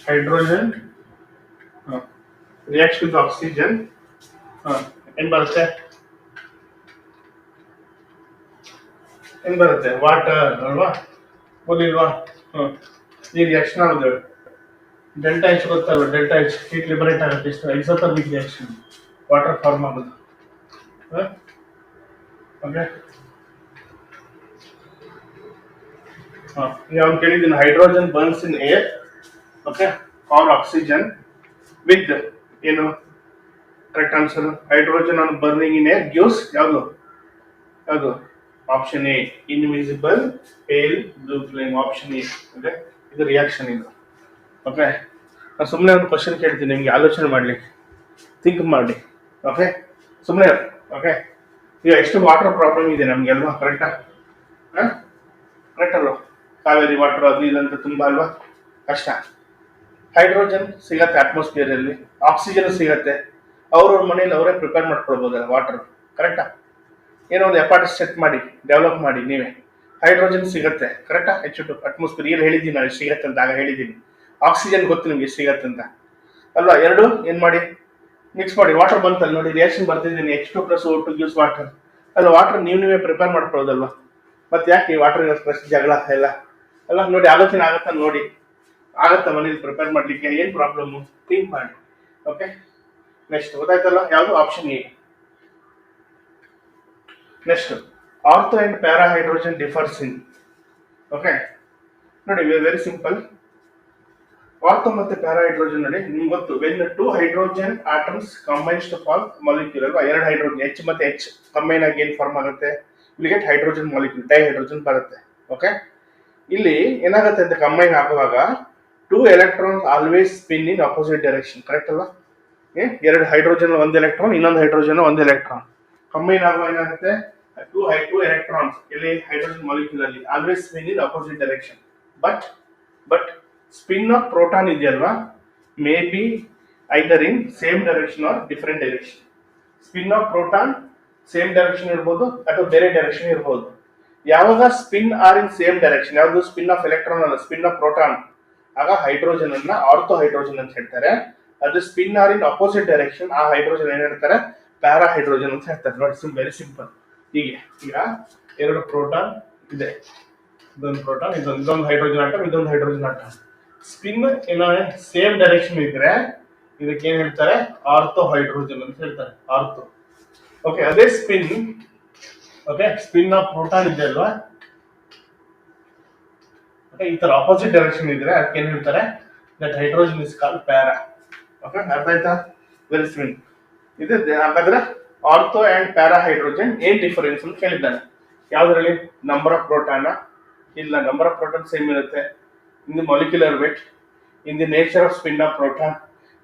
ಹೈಡ್ರೋಜನ್ ರಿಯಾಕ್ಟ್ ವಿತ್ ಆಕ್ಸಿಜನ್ ಏನ್ ಬರುತ್ತೆ? ವಾಟರ್ ಅಲ್ವಾ? ಗೊತ್ತಿಲ್ವಾ? ಈ ರಿಯಾಕ್ಷನ್ ಆಗುತ್ತೆ. ಡೆಲ್ಟಾ ಎಚ್ ಗೊತ್ತಲ್ವ? ಡೆಲ್ಟಾ ಎಚ್ ಹೀಟ್ ಲಿಬರೇಟ್ ಆಗುತ್ತೆ. ಇಷ್ಟು ಐಸೋಥರ್ಮಿಕ್ ರಿಯಾಕ್ಷನ್, ವಾಟರ್ ಫಾರ್ಮ್ ಆಗೋದು. ಓಕೆ, ಯಾವ್ದು ಕೇಳಿದ್ದೀನಿ? Hydrogen burns in air, okay, or oxygen with ಏನು? Correct answer hydrogen on burning in air gives ಯಾವುದು? Option A, invisible pale blue flame. Option A. Okay, ಇದು reaction ಇದು. Okay, ನಾನು ಸುಮ್ಮನೆ ಒಂದು ಕ್ವಶನ್ ಕೇಳ್ತೀನಿ ನಿಮ್ಗೆ ಆಲೋಚನೆ ಮಾಡ್ಲಿಕ್ಕೆ, ಥಿಂಕ್ ಮಾಡಿ. ಓಕೆ, ಸುಮ್ಮನೆ. ಓಕೆ, ಈಗ ಎಷ್ಟು ವಾಟರ್ ಪ್ರಾಬ್ಲಮ್ ಇದೆ ನಮ್ಗೆ ಅಲ್ವಾ? ಕರೆಕ್ಟಾ? ಕರೆಕ್ಟ್ ಅಲ್ವಾ? ಕಾವೇರಿ ವಾಟರ್ ಅದು ಇದಂತ ತುಂಬಾ ಅಲ್ವಾ ಕಷ್ಟ. ಹೈಡ್ರೋಜನ್ ಸಿಗತ್ತೆ ಅಟ್ಮಾಸ್ಫಿಯರ್ ಅಲ್ಲಿ, ಆಕ್ಸಿಜನ್ ಸಿಗತ್ತೆ. ಅವ್ರವ್ರ ಮನೇಲಿ ಅವರೇ ಪ್ರಿಪೇರ್ ಮಾಡ್ಕೊಳ್ಬೋದಲ್ಲ ವಾಟರ್. ಕರೆಕ್ಟಾ? ಏನೋ ಒಂದು ಅಪಾರ್ಟ್ ಸೆಟ್ ಮಾಡಿ ಡೆವಲಪ್ ಮಾಡಿ ನೀವೇ. ಹೈಡ್ರೋಜನ್ ಸಿಗತ್ತೆ. ಕರೆಕ್ಟಾ? H2 ಅಟ್ಮಾಸ್ಫಿಯರ್ ಇಲ್ಲಿ ಹೇಳಿದ್ದೀನಿ ನಾನು ಸಿಗತ್ತೆ ಅಂತ, ಆಗ ಹೇಳಿದ್ದೀನಿ. ಆಕ್ಸಿಜನ್ ಗೊತ್ತು ನಿಮ್ಗೆ ಸಿಗತ್ತೆ ಅಂತ ಅಲ್ವಾ? ಎರಡು ಏನ್ ಮಾಡಿ ಮಿಕ್ಸ್ ಮಾಡಿ ವಾಟರ್ ಬಂತಲ್ಲ ನೋಡಿ, ರಿಯಾಕ್ಷನ್ ಬರ್ತಿದ್ದೀನಿ. H2 + O2 ಗಿವ್ಸ್ ವಾಟರ್ ಅಲ್ಲ. ವಾಟರ್ ನೀವೇ ಪ್ರಿಪೇರ್ ಮಾಡ್ಕೊಳ್ಳೋದಲ್ವಾ? ಮತ್ತೆ ಯಾಕೆ ವಾಟರ್ ಪ್ರಶ್ನೆ ಜಗಳ ಎಲ್ಲ ಅಲ್ಲ? ನೋಡಿ, ಆಲೋಚನೆ ಆಗತ್ತಾ? ನೋಡಿ, ಆಗತ್ತಾ ಮನೇಲಿ ಪ್ರಿಪೇರ್ ಮಾಡ್ಲಿಕ್ಕೆ? ಏನ್ ಪ್ರಾಬ್ಲಮ್? ಥಿಂಕ್ ಮಾಡಿ. ಓಕೆ, ನೆಕ್ಸ್ಟ್ ಗೊತ್ತಾಯ್ತಲ್ಲ ಯಾವುದು? Option A. Next, ortho and para hydrogen differs in. Okay, ನೋಡಿ ವೆರಿ ಸಿಂಪಲ್. ಆರ್ಥೋ ಮತ್ತೆ ಪ್ಯಾರಾ ಹೈಡ್ರೋಜನ್ ನೋಡಿ ನಿಮ್ಗೆ ಗೊತ್ತು. When 2 hydrogen atoms combines to form molecule ಅಲ್ವಾ? 2 ಹೈಡ್ರೋಜನ್ H ಮತ್ತೆ H ಕಂಬೈನ್ ಆಗಿ ಏನ್ ಫಾರ್ಮ್ ಆಗುತ್ತೆ? Will get hydrogen molecule, dihydrogen ಬರುತ್ತೆ. ಓಕೆ, ಇಲ್ಲಿ ಏನಾಗುತ್ತೆ ಅಂತ ಕಂಬೈನ್ ಆಗುವಾಗ 2 electrons always spin in opposite direction. Correct ಅಲ್ಲ? 2 ಹೈಡ್ರೋಜನ್ 1 ಎಲೆಕ್ಟ್ರಾನ್, ಇನ್ನೊಂದು ಹೈಡ್ರೋಜನ್ 1 ಎಲೆಕ್ಟ್ರಾನ್ ಕಂಬೈನ್ ಆಗುವಾಗ ಏನಾಗುತ್ತೆ? 2 ಎಲೆಕ್ಟ್ರಾನ್ಸ್ ಇಲ್ಲಿ ಹೈಡ್ರೋಜನ್ ಮಾಲಿಕ್ಯೂಲ್ ಅಲ್ಲಿ always spin in opposite direction. But spin of proton ಇದೆಯಲ್ವಾ, may be either in same direction or different direction. Spin of proton same direction ಇರ್ಬೋದು ಅಥವಾ ಬೇರೆ direction ಇರ್ಬೋದು. ಯಾವಾಗ spin are in same direction, ಯಾವುದು? Spin of electron ಅಲ್ಲ, spin of proton, ಆಗ hydrogen ಅನ್ನ ಆರ್ಥೋ ಹೈಡ್ರೋಜನ್ ಅಂತ ಹೇಳ್ತಾರೆ. ಅದು spin are in opposite direction, ಆ ಹೈಡ್ರೋಜನ್ ಏನ್ ಹೇಳ್ತಾರೆ? ಪ್ಯಾರಾ ಹೈಡ್ರೋಜನ್ ಅಂತ ಹೇಳ್ತಾರೆ. ನೋಡಿ, ವೆರಿ ಸಿಂಪಲ್. ಹೀಗೆ ಈಗ 2 ಪ್ರೋಟಾನ್ ಇದೆ, ಇದೊಂದು ಪ್ರೋಟಾನ್, ಇದೊಂದು ಹೈಡ್ರೋಜನ್ ಆಟಮ್, ಇದೊಂದು ಹೈಡ್ರೋಜನ್ ಆಟಮ್. ಸ್ಪಿನ್ ಏನೋ ಸೇಮ್ ಡೈರೆಕ್ಷನ್ ಇದ್ರೆ ಇದಕ್ಕೆ ಏನ್ ಹೇಳ್ತಾರೆ? ಆರ್ಥೋ ಹೈಡ್ರೋಜನ್ ಅಂತ ಹೇಳ್ತಾರೆ. ಆರ್ಥೋ. ಓಕೆ, ಅದೇ spin, okay, spin of proton ಇದೆ ಅಲ್ವಾ? ಓಕೆ, ಈ ತರ ಆಪೋಸಿಟ್ ಡೈರೆಕ್ಷನ್ ಇದ್ರೆ ಅದಕ್ಕೆ ಏನ್ ಹೇಳ್ತಾರೆ? That hydrogen is called para. Okay, ಅರ್ಥ ಆಯ್ತಾ? Very simple. ಇದು ಹಾಗಾದ್ರೆ ಆರ್ಥೋ ಅಂಡ್ ಪ್ಯಾರಾ ಹೈಡ್ರೋಜನ್ ಏನ್ ಡಿಫರೆನ್ಸ್ ಅಂತ ಕೇಳಿದ್ದಾನೆ. ಯಾವ್ದ್ರಲ್ಲಿ ನಂಬರ್ ಆಫ್ ಪ್ರೋಟಾನ ಇಲ್ಲ, ನಂಬರ್ ಆಫ್ ಪ್ರೋಟಾನ್ ಸೇಮ್ ಇರುತ್ತೆ. In the molecular weight, in the nature of spin of proton,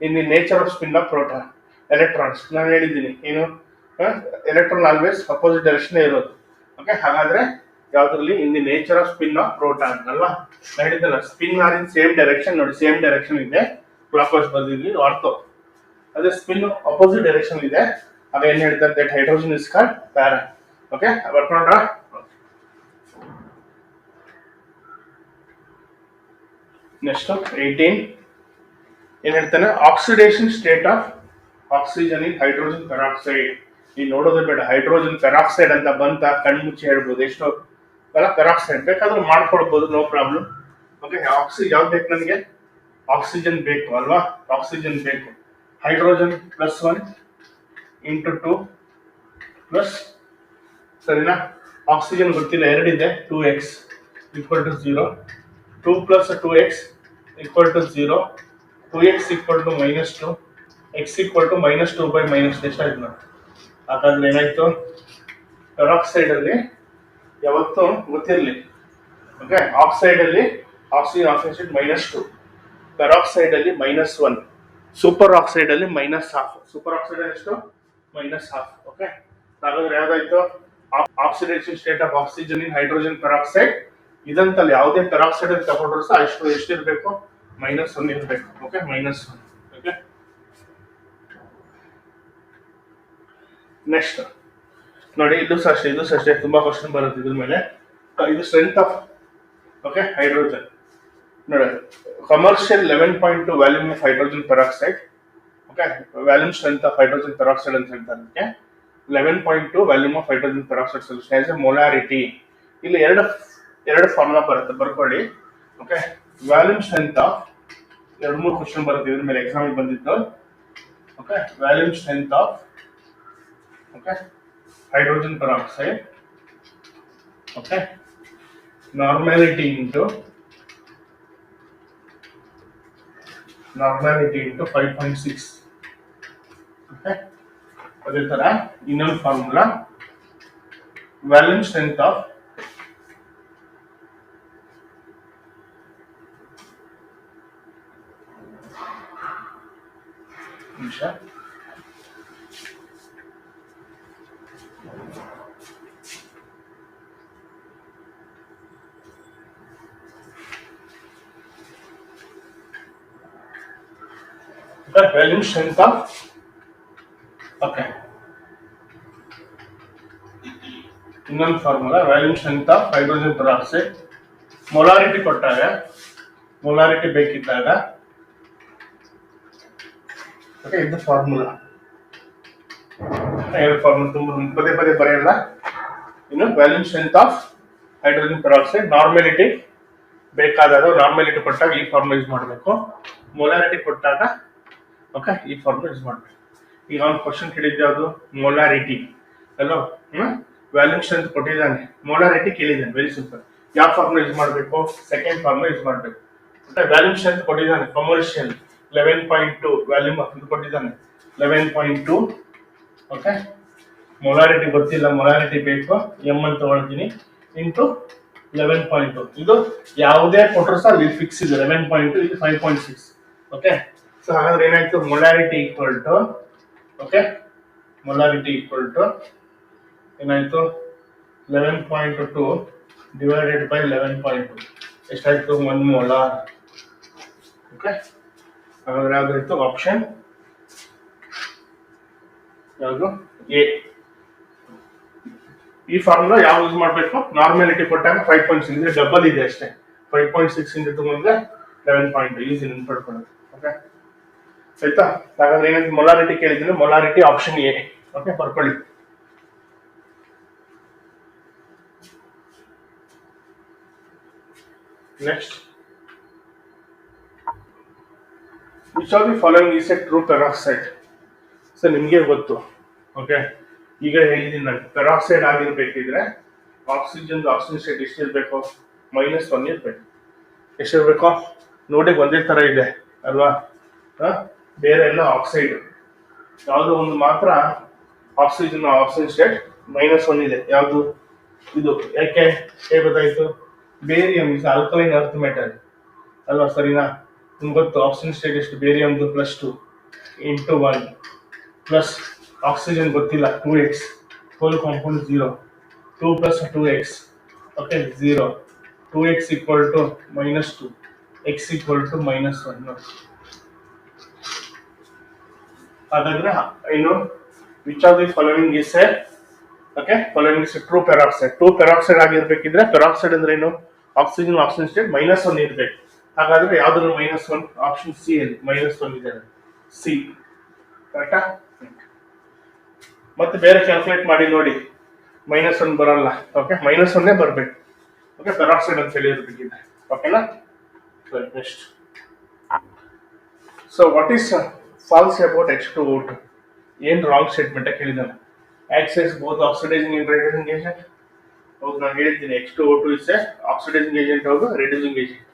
in the nature of spin of proton. Electrons ನಾನು ಹೇಳಿದ್ದೀನಿ ಏನು, ಎಲೆಕ್ಟ್ರಾನ್ ಆಲ್ವೇಸ್ ಅಪೋಸಿಟ್ ಡೈರೆಕ್ಷನ್ ಇರೋದು. Okay, ಹಾಗಾದ್ರೆ ಯಾವ್ದ್ರಲ್ಲಿ in the nature of spin of proton ಅಲ್ವಾ, ಹೇಳಿದ್ದಲ್ಲ spin are in same direction. ನೋಡಿ same direction ಇದೆ, ಕ್ಲಾಕ್ ವೈಸ್ ಬಂದಿದ್ವಿ ಅರ್ಥೋ. ಅದೇ ಸ್ಪಿನ್ ಅಪೋಸಿಟ್ ಡೈರೆಕ್ಷನ್ ಇದೆ, ಆಗ ಏನ್ ಹೇಳ್ತಾರೆ, that hydrogen is called para. Okay, ಬರ್ಕೊಂಡ್ರ. ನೆಕ್ಸ್ಟ್ 18 ಏನ್ ಹೇಳ್ತಾನೆ, oxidation state of oxygen in hydrogen peroxide. ನೀವು ನೋಡೋದೇ ಬೇಡ, ಹೈಡ್ರೋಜನ್ ಪೆರಾಕ್ಸೈಡ್ ಅಂತ ಬಂತ ಕಣ್ಮುಚ್ಚಿ ಹೇಳ್ಬೋದು. ಎಷ್ಟು ಅಲ್ಲ ಪೆರಾಕ್ಸೈಡ್ ಬೇಕಾದ್ರೂ ಮಾಡ್ಕೊಳ್ಬಹುದು, ನೋ ಪ್ರಾಬ್ಲಮ್. ಓಕೆ, ಯಾವ್ದು ಬೇಕು ನನಗೆ, ಆಕ್ಸಿಜನ್ ಬೇಕು ಅಲ್ವಾ, ಆಕ್ಸಿಜನ್ ಬೇಕು. ಹೈಡ್ರೋಜನ್ +1 × 2 ಪ್ಲಸ್, ಸರಿನಾ. ಆಕ್ಸಿಜನ್ ಗೊತ್ತಿಲ್ಲ, ಎರಡಿದೆ, 2x = 0, 2 + 2x = 0, 2x = -2, x = -2/- ಎಷ್ಟಾಯ್ತು ನಾವು. ಹಾಗಾದ್ರೆ ಏನಾಯ್ತು, ಪೆರಾಕ್ಸೈಡ್ ಅಲ್ಲಿ ಯಾವತ್ತೂ ಗೊತ್ತಿರಲಿ. ಓಕೆ, ಆಕ್ಸೈಡ್ ಅಲ್ಲಿ ಆಕ್ಸಿಜನ್ ಆಕ್ಸೈಡ್ -2, ಪೆರಾಕ್ಸೈಡ್ ಅಲ್ಲಿ -1, ಸೂಪರ್ ಆಕ್ಸೈಡ್ ಅಲ್ಲಿ -½ ಸೂಪರ್ ಆಕ್ಸೈಡ್ ಎಷ್ಟು -½ ಓಕೆ, ಹಾಗಾದ್ರೆ ಯಾವ್ದಾಯ್ತು, oxidation state of oxygen in hydrogen peroxide. ಇದಂತಲ್ಲಿ ಯಾವುದೇ ಪೆರಾಕ್ಸೈಡ್ ಅಂತ ತಗೊಂಡ್ರು ಸಹ ಎಷ್ಟಿರ್ಬೇಕು, -1 ಇರಬೇಕು. ಓಕೆ, -1. ಓಕೆ, ನೆಕ್ಸ್ಟ್ ನೋಡಿ, ಇದು ಅಷ್ಟೇ ತುಂಬಾ ಕ್ವಶನ್ ಬರುತ್ತೆ ಇದ್ರ ಮೇಲೆ. ಇದು ಸ್ಟ್ರೆಂತ್ ಆಫ್ ಓಕೆ ಹೈಡ್ರೋಜನ್ ನೋಡಿ, commercial 11.2 volume of hydrogen peroxide. Okay, volume strength of hydrogen peroxide ಅಂತ ಹೇಳ್ತಾರೆ. 11.2 volume of hydrogen peroxide solution as A molarity. ಇಲ್ಲಿ ಎರಡು ಫಾರ್ಮುಲಾ ಬರುತ್ತೆ, ಬರ್ಕೊಳ್ಳಿ. Okay, volume strength of 2-3 question ಬರುತ್ತೆ ಇದ್ರ ಮೇಲೆ, ಎಕ್ಸಾಮ್ ಬಂದಿತ್ತು. Okay, volume strength of okay hydrogen peroxide, okay, normality into 5.6. okay, ಅದೇ ತರ ಇನ್ನೊಂದು ಫಾರ್ಮುಲಾ, ವ್ಯಾಲ್ಯೂಮ್ ಸ್ಟ್ರೆಂತ್ ಆಫ್ ನಿಮಿಷ ವ್ಯಾಲ್ಯೂಮ್ ಸ್ಟ್ರೆಂತ್ ಆಫ್ ಓಕೆ, ಇನ್ನೊಂದು formula volume strength of hydrogen peroxide. Molarity ಕೊಟ್ಟಾಗ, ಮೊಲಾರಿಟಿ ಬೇಕಿದ್ದಾಗ ಓಕೆ, ಇದು ಫಾರ್ಮುಲಾ. ತುಂಬ ಪದೇ ಬರೆಯಲ್ಲ. ಇನ್ನು volume strength of hydrogen peroxide, normality ಬೇಕಾದಾಗ, ನಾರ್ಮಲಿಟಿ ಕೊಟ್ಟಾಗ ಈ ಫಾರ್ಮುಲಾ ಯೂಸ್ ಮಾಡಬೇಕು, ಮೊಲಾರಿಟಿ ಕೊಟ್ಟಾಗ ಓಕೆ ಈ ಫಾರ್ಮುಲಾ ಯೂಸ್ ಮಾಡಬೇಕು. ಈಗ ಅವ್ನು ಕ್ವಶನ್ ಕೇಳಿದ್ದೆ ಅದು ಮೊಲಾರಿಟಿ ಅಲ್ಲೋ, ವ್ಯಾಲ್ಯೂಮ್ ಸ್ಟ್ರೆಂತ್ ಕೊಟ್ಟಿದ್ದಾನೆ, ಮೊಲಾರಿಟಿ ಕೇಳಿದ್ದಾನೆ. ವೆರಿ ಸಿಂಪಲ್, ಯಾವ ಫಾರ್ಮುಲಾ ಯೂಸ್ ಮಾಡಬೇಕು, ಸೆಕೆಂಡ್ ಫಾರ್ಮುಲಾ ಯೂಸ್ ಮಾಡಬೇಕು. ಮತ್ತೆ ವ್ಯಾಲ್ಯೂಮ್ ಸ್ಟ್ರೆಂತ್ ಕೊಟ್ಟಿದ್ದಾನೆ, ಕಮರ್ಷಿಯಲ್ 11.2 ವ್ಯಾಲ್ಯೂಮ್ ಕೊಟ್ಟಿದ್ದಾನೆ 11.2. ಓಕೆ, ಮೊಲಾರಿಟಿ ಗೊತ್ತಿಲ್ಲ, ಮೊಲಾರಿಟಿ ಬೇಕು, ಎಮ್ ಅಂತ ತಗೊಳ್ತೀನಿ ಇಂಟು 11.2. ಇದು ಯಾವುದೇ ಕೊಟ್ಟರು ಸಹ ಇಲ್ಲಿ ಫಿಕ್ಸ್ ಇದೆ 11.2, ಇದು 5.6. ಓಕೆ, ಸೊ ಹಾಗಾದ್ರೆ ಏನಾಯ್ತು, molarity equal to okay, molarity equal to ಏನಾಯ್ತು 11.2 ಡಿವೈಡೆಡ್ ಬೈ 11.2 ಎಷ್ಟಾಯ್ತು, 1 ಮೋಲಾರ್. ಓಕೆ, ಹಾಗಾದ್ರೆ ಯಾವ್ದಾಯ್ತು ಆಪ್ಷನ್ ಯಾವುದು, ಎ. ಈ ಫಾರ್ಮುಲಾ ಯಾವ ಯೂಸ್ ಮಾಡಬೇಕು, ನಾರ್ಮಾಲಿಟಿ ಕೊಟ್ಟಾಗ 5.6 ಇದೆ, ಡಬಲ್ ಇದೆ ಅಷ್ಟೇ, 5.6 ಇಂದ ತಗೊಂಡ್ರೆ 11.2 ಈಸಿ ನೆನ್ಪಡ್ಕೊಳ್ಳೋದು. ಓಕೆ ಆಯ್ತಾ, ಹಾಗಾದ್ರೆ ಏನಾಯ್ತು, ಮೊಲಾರಿಟಿ ಕೇಳಿದ್ರೆ ಮೊಲಾರಿಟಿ ಆಪ್ಷನ್ ಎ. ಓಕೆ, ಬರ್ಕೊಳ್ಳಿ. Next, which are the following is A true peroxide. Sir ನಿಮ್ಗೆ ಗೊತ್ತು. ಓಕೆ, ಈಗ ಹೇಳಿದ್ದೀನಿ ನಾನು, ಪೆರಾಕ್ಸೈಡ್ ಆಗಿರ್ಬೇಕಿದ್ರೆ ಆಕ್ಸಿಜನ್ ಸ್ಟೇಟ್ ಎಷ್ಟಿರ್ಬೇಕು, -1 ಇರ್ಬೇಕು. ಎಷ್ಟಿರ್ಬೇಕು ನೋಡಿ, ಒಂದೇ ತರ ಇದೆ ಅಲ್ವಾ, ಬೇರೆ ಎಲ್ಲ ಆಕ್ಸೈಡ್, ಯಾವುದೋ ಒಂದು ಮಾತ್ರ ಆಕ್ಸಿಜನ್ ಸ್ಟೇಟ್ -1 ಇದೆ. ಯಾವುದು, ಇದು ಯಾಕೆ ಹೇಗೆ ಗೊತ್ತಾಯ್ತು? Barium is alkaline earth metal ಅಲ್ವಾ, ಸರಿನಾ? ನಿಮ್ಗೆ ಗೊತ್ತು ಆಕ್ಸಿಜನ್ ಸ್ಟೇಟ್ ಎಷ್ಟು, ಬೇರಿಯಮ್ದು +2 × 1 ಪ್ಲಸ್ ಆಕ್ಸಿಜನ್ ಗೊತ್ತಿಲ್ಲ 2x, hole compound 0, 2 + 2x, okay 0, 2x = -2, x = -1. ಹಾಗಾದ್ರೆ ಏನು, which of the following is a following is true peroxide. True peroxide ಆಗಿರ್ಬೇಕಿದ್ರೆ, ಪೆರಾಕ್ಸೈಡ್ ಅಂದ್ರೆ ಏನು, ಆಕ್ಸಿಜನ್ ಸ್ಟೇಟ್ -1 ಇರ್ಬೇಕು. ಹಾಗಾದ್ರೆ ಯಾವ್ದು -1? ಆಪ್ಷನ್ ಸಿ ಅಲ್ಲಿ -1 ಇದೆ, ಸಿ ಕರೆಕ್ಟಾ? ಮತ್ತೆ ಬೇರೆ ಕ್ಯಾಲ್ಕುಲೇಟ್ ಮಾಡಿ ನೋಡಿ, -1 ಬರಲ್ಲ. ಓಕೆ, -1 ಬರ್ಬೇಕು. ಓಕೆ, ಪೆರಾಕ್ಸೈಡ್ ಅಂತ ಹೇಳಿ ಇರ್ಬೇಕಿದೆ. ಓಕೆನಾ? Next, so what is false about H2O2? ಏನ್ ರಾಂಗ್ ಸ್ಟೇಟ್ಮೆಂಟ್ ಕೇಳಿದಾನೆ. Acts as both oxidising and reducing agent. ಹೌದು, ನಾನು ಹೇಳಿದ್ದೀನಿ H2O2 ಇಸ್ ಆಕ್ಸಿಡೈಸಿಂಗ್ ಏಜೆಂಟ್, ಹೌದು, reducing agent.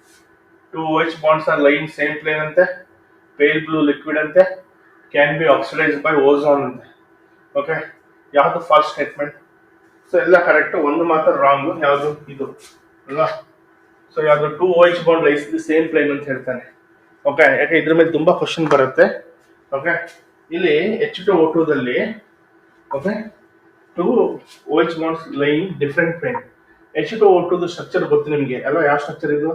2 OH bonds are lie in same plane ಅಂತೆ, ಪೇಲ್ ಬ್ಲೂ ಲಿಕ್ವಿಡ್ ಅಂತೆ, can be oxidised by ozone ಅಂತೆ. Okay, ಯಾವುದು ಫಾಲ್ಸ್ ಸ್ಟೇಟ್ಮೆಂಟ್? ಸೊ ಎಲ್ಲ ಕರೆಕ್ಟ್, ಒಂದು ಮಾತ್ರ ರಾಂಗ್. ಯಾವುದು? ಇದು ಅಲ್ವಾ? ಸೊ ಯಾವುದು? 2 OH bond lies the same plane ಅಂತ ಹೇಳ್ತಾನೆ. ಓಕೆ, ಯಾಕೆ ಇದ್ರ ಮೇಲೆ ತುಂಬಾ ಕ್ವಶನ್ ಬರುತ್ತೆ. ಓಕೆ, ಇಲ್ಲಿ H2O2 ದಲ್ಲಿ okay 2 OH bonds line different plane. H2O2 structure ಗೊತ್ತು ನಿಮಗೆ ಅಲ್ವಾ? ಯಾವ ಸ್ಟ್ರಕ್ಚರ್ ಇದು?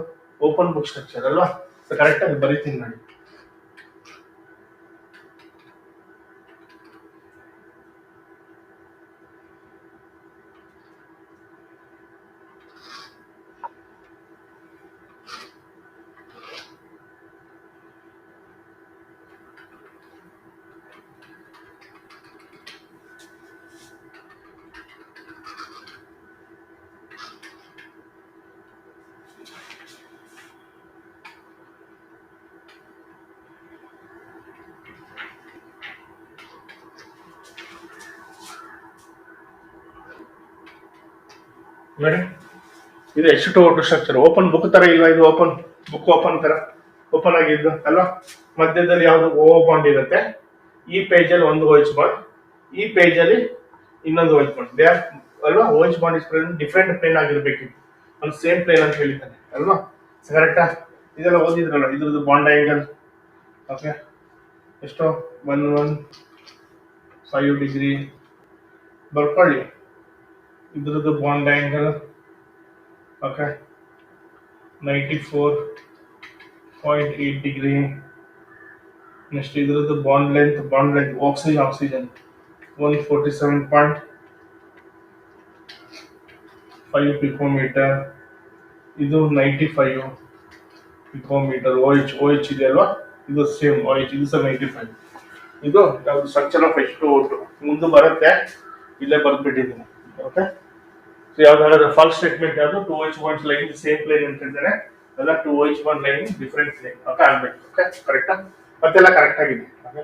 ಓಪನ್ ಬುಕ್ ಸ್ಟ್ರಕ್ಚರ್ ಅಲ್ವಾ? ಸೊ ಕರೆಕ್ಟ್ ಆಗಿ ಬರೀತೀನಿ ನೋಡಿ. ನೋಡಿ, ಇದು H2O2 ಸ್ಟ್ರಕ್ಚರ್. ಓಪನ್ ಬುಕ್ ತರ ಇಲ್ವಾ? ಇದು ಓಪನ್ ಬುಕ್, ಓಪನ್ ತರ ಓಪನ್ ಆಗಿದ್ದು ಅಲ್ವಾ? ಮಧ್ಯದಲ್ಲಿ ಯಾವ್ದು O ಬಾಂಡ್ ಇರುತ್ತೆ. ಈ ಪೇಜ್ ಅಲ್ಲಿ ಒಂದು OH ಬಾಂಡ್, ಈ ಪೇಜ್ ಅಲ್ಲಿ ಇನ್ನೊಂದು OH ಬಾಂಡ್. ದೇ ಆರ್ ಅಲ್ವಾ? OH bond is plane different plane ಆಗಿರ್ಬೇಕಿತ್ತು, ಒಂದು ಸೇಮ್ ಪ್ಲೇನ್ ಅಂತ ಹೇಳಿದ್ದಾನೆ ಅಲ್ವಾ? ಕರೆಕ್ಟಾ? ಇದೆಲ್ಲ ಓದಿದ್ರಲ್ಲ, ಇದ್ರದ್ದು ಬಾಂಡ್ ಆಂಗಲ್ ಓಕೆ ಎಷ್ಟು? 115 ಡಿಗ್ರಿ ಬರ್ಕೊಳ್ಳಿ. ಇದ್ರದ್ದು bond angle okay 94.8 degree. Next ಇದ್ರದ್ದು ಬಾಂಡ್ ಲೆಂತ್ ಆಕ್ಸಿಜನ್ 147.5 ಪಿಕೋಮೀಟರ್. ಇದು 95 ಪಿಕೋಮೀಟರ್. OH ಇದೆ ಅಲ್ವಾ? ಇದು ಸೇಮ್ OH, ಇದು ಸಹ 95. ಇದು ಯಾವುದು? ಸ್ಟ್ರಕ್ಚರ್ ಆಫ್ H2O2 ಮುಂದೆ ಬರುತ್ತೆ, ಇಲ್ಲೇ ಬರ್ದ್ಬಿಟ್ಟಿದ್ದೀನಿ. ಓಕೆ, ಸೊ ಯಾವ್ದಾದ್ರು ಫಾಲ್ಸ್ ಸ್ಟೇಟ್ಮೆಂಟ್ ಯಾವುದು? 2 OH bonds lie in same plane ಅಂತ ಇದ್ದಾರೆ, ಅಲ್ಲ 2 OH bond lie in different plane. Okay ಆಗ್ಬೇಕು. ಓಕೆ, ಕರೆಕ್ಟಾ? ಮತ್ತೆಲ್ಲ ಕರೆಕ್ಟ್ ಆಗಿದೆ. ಓಕೆ.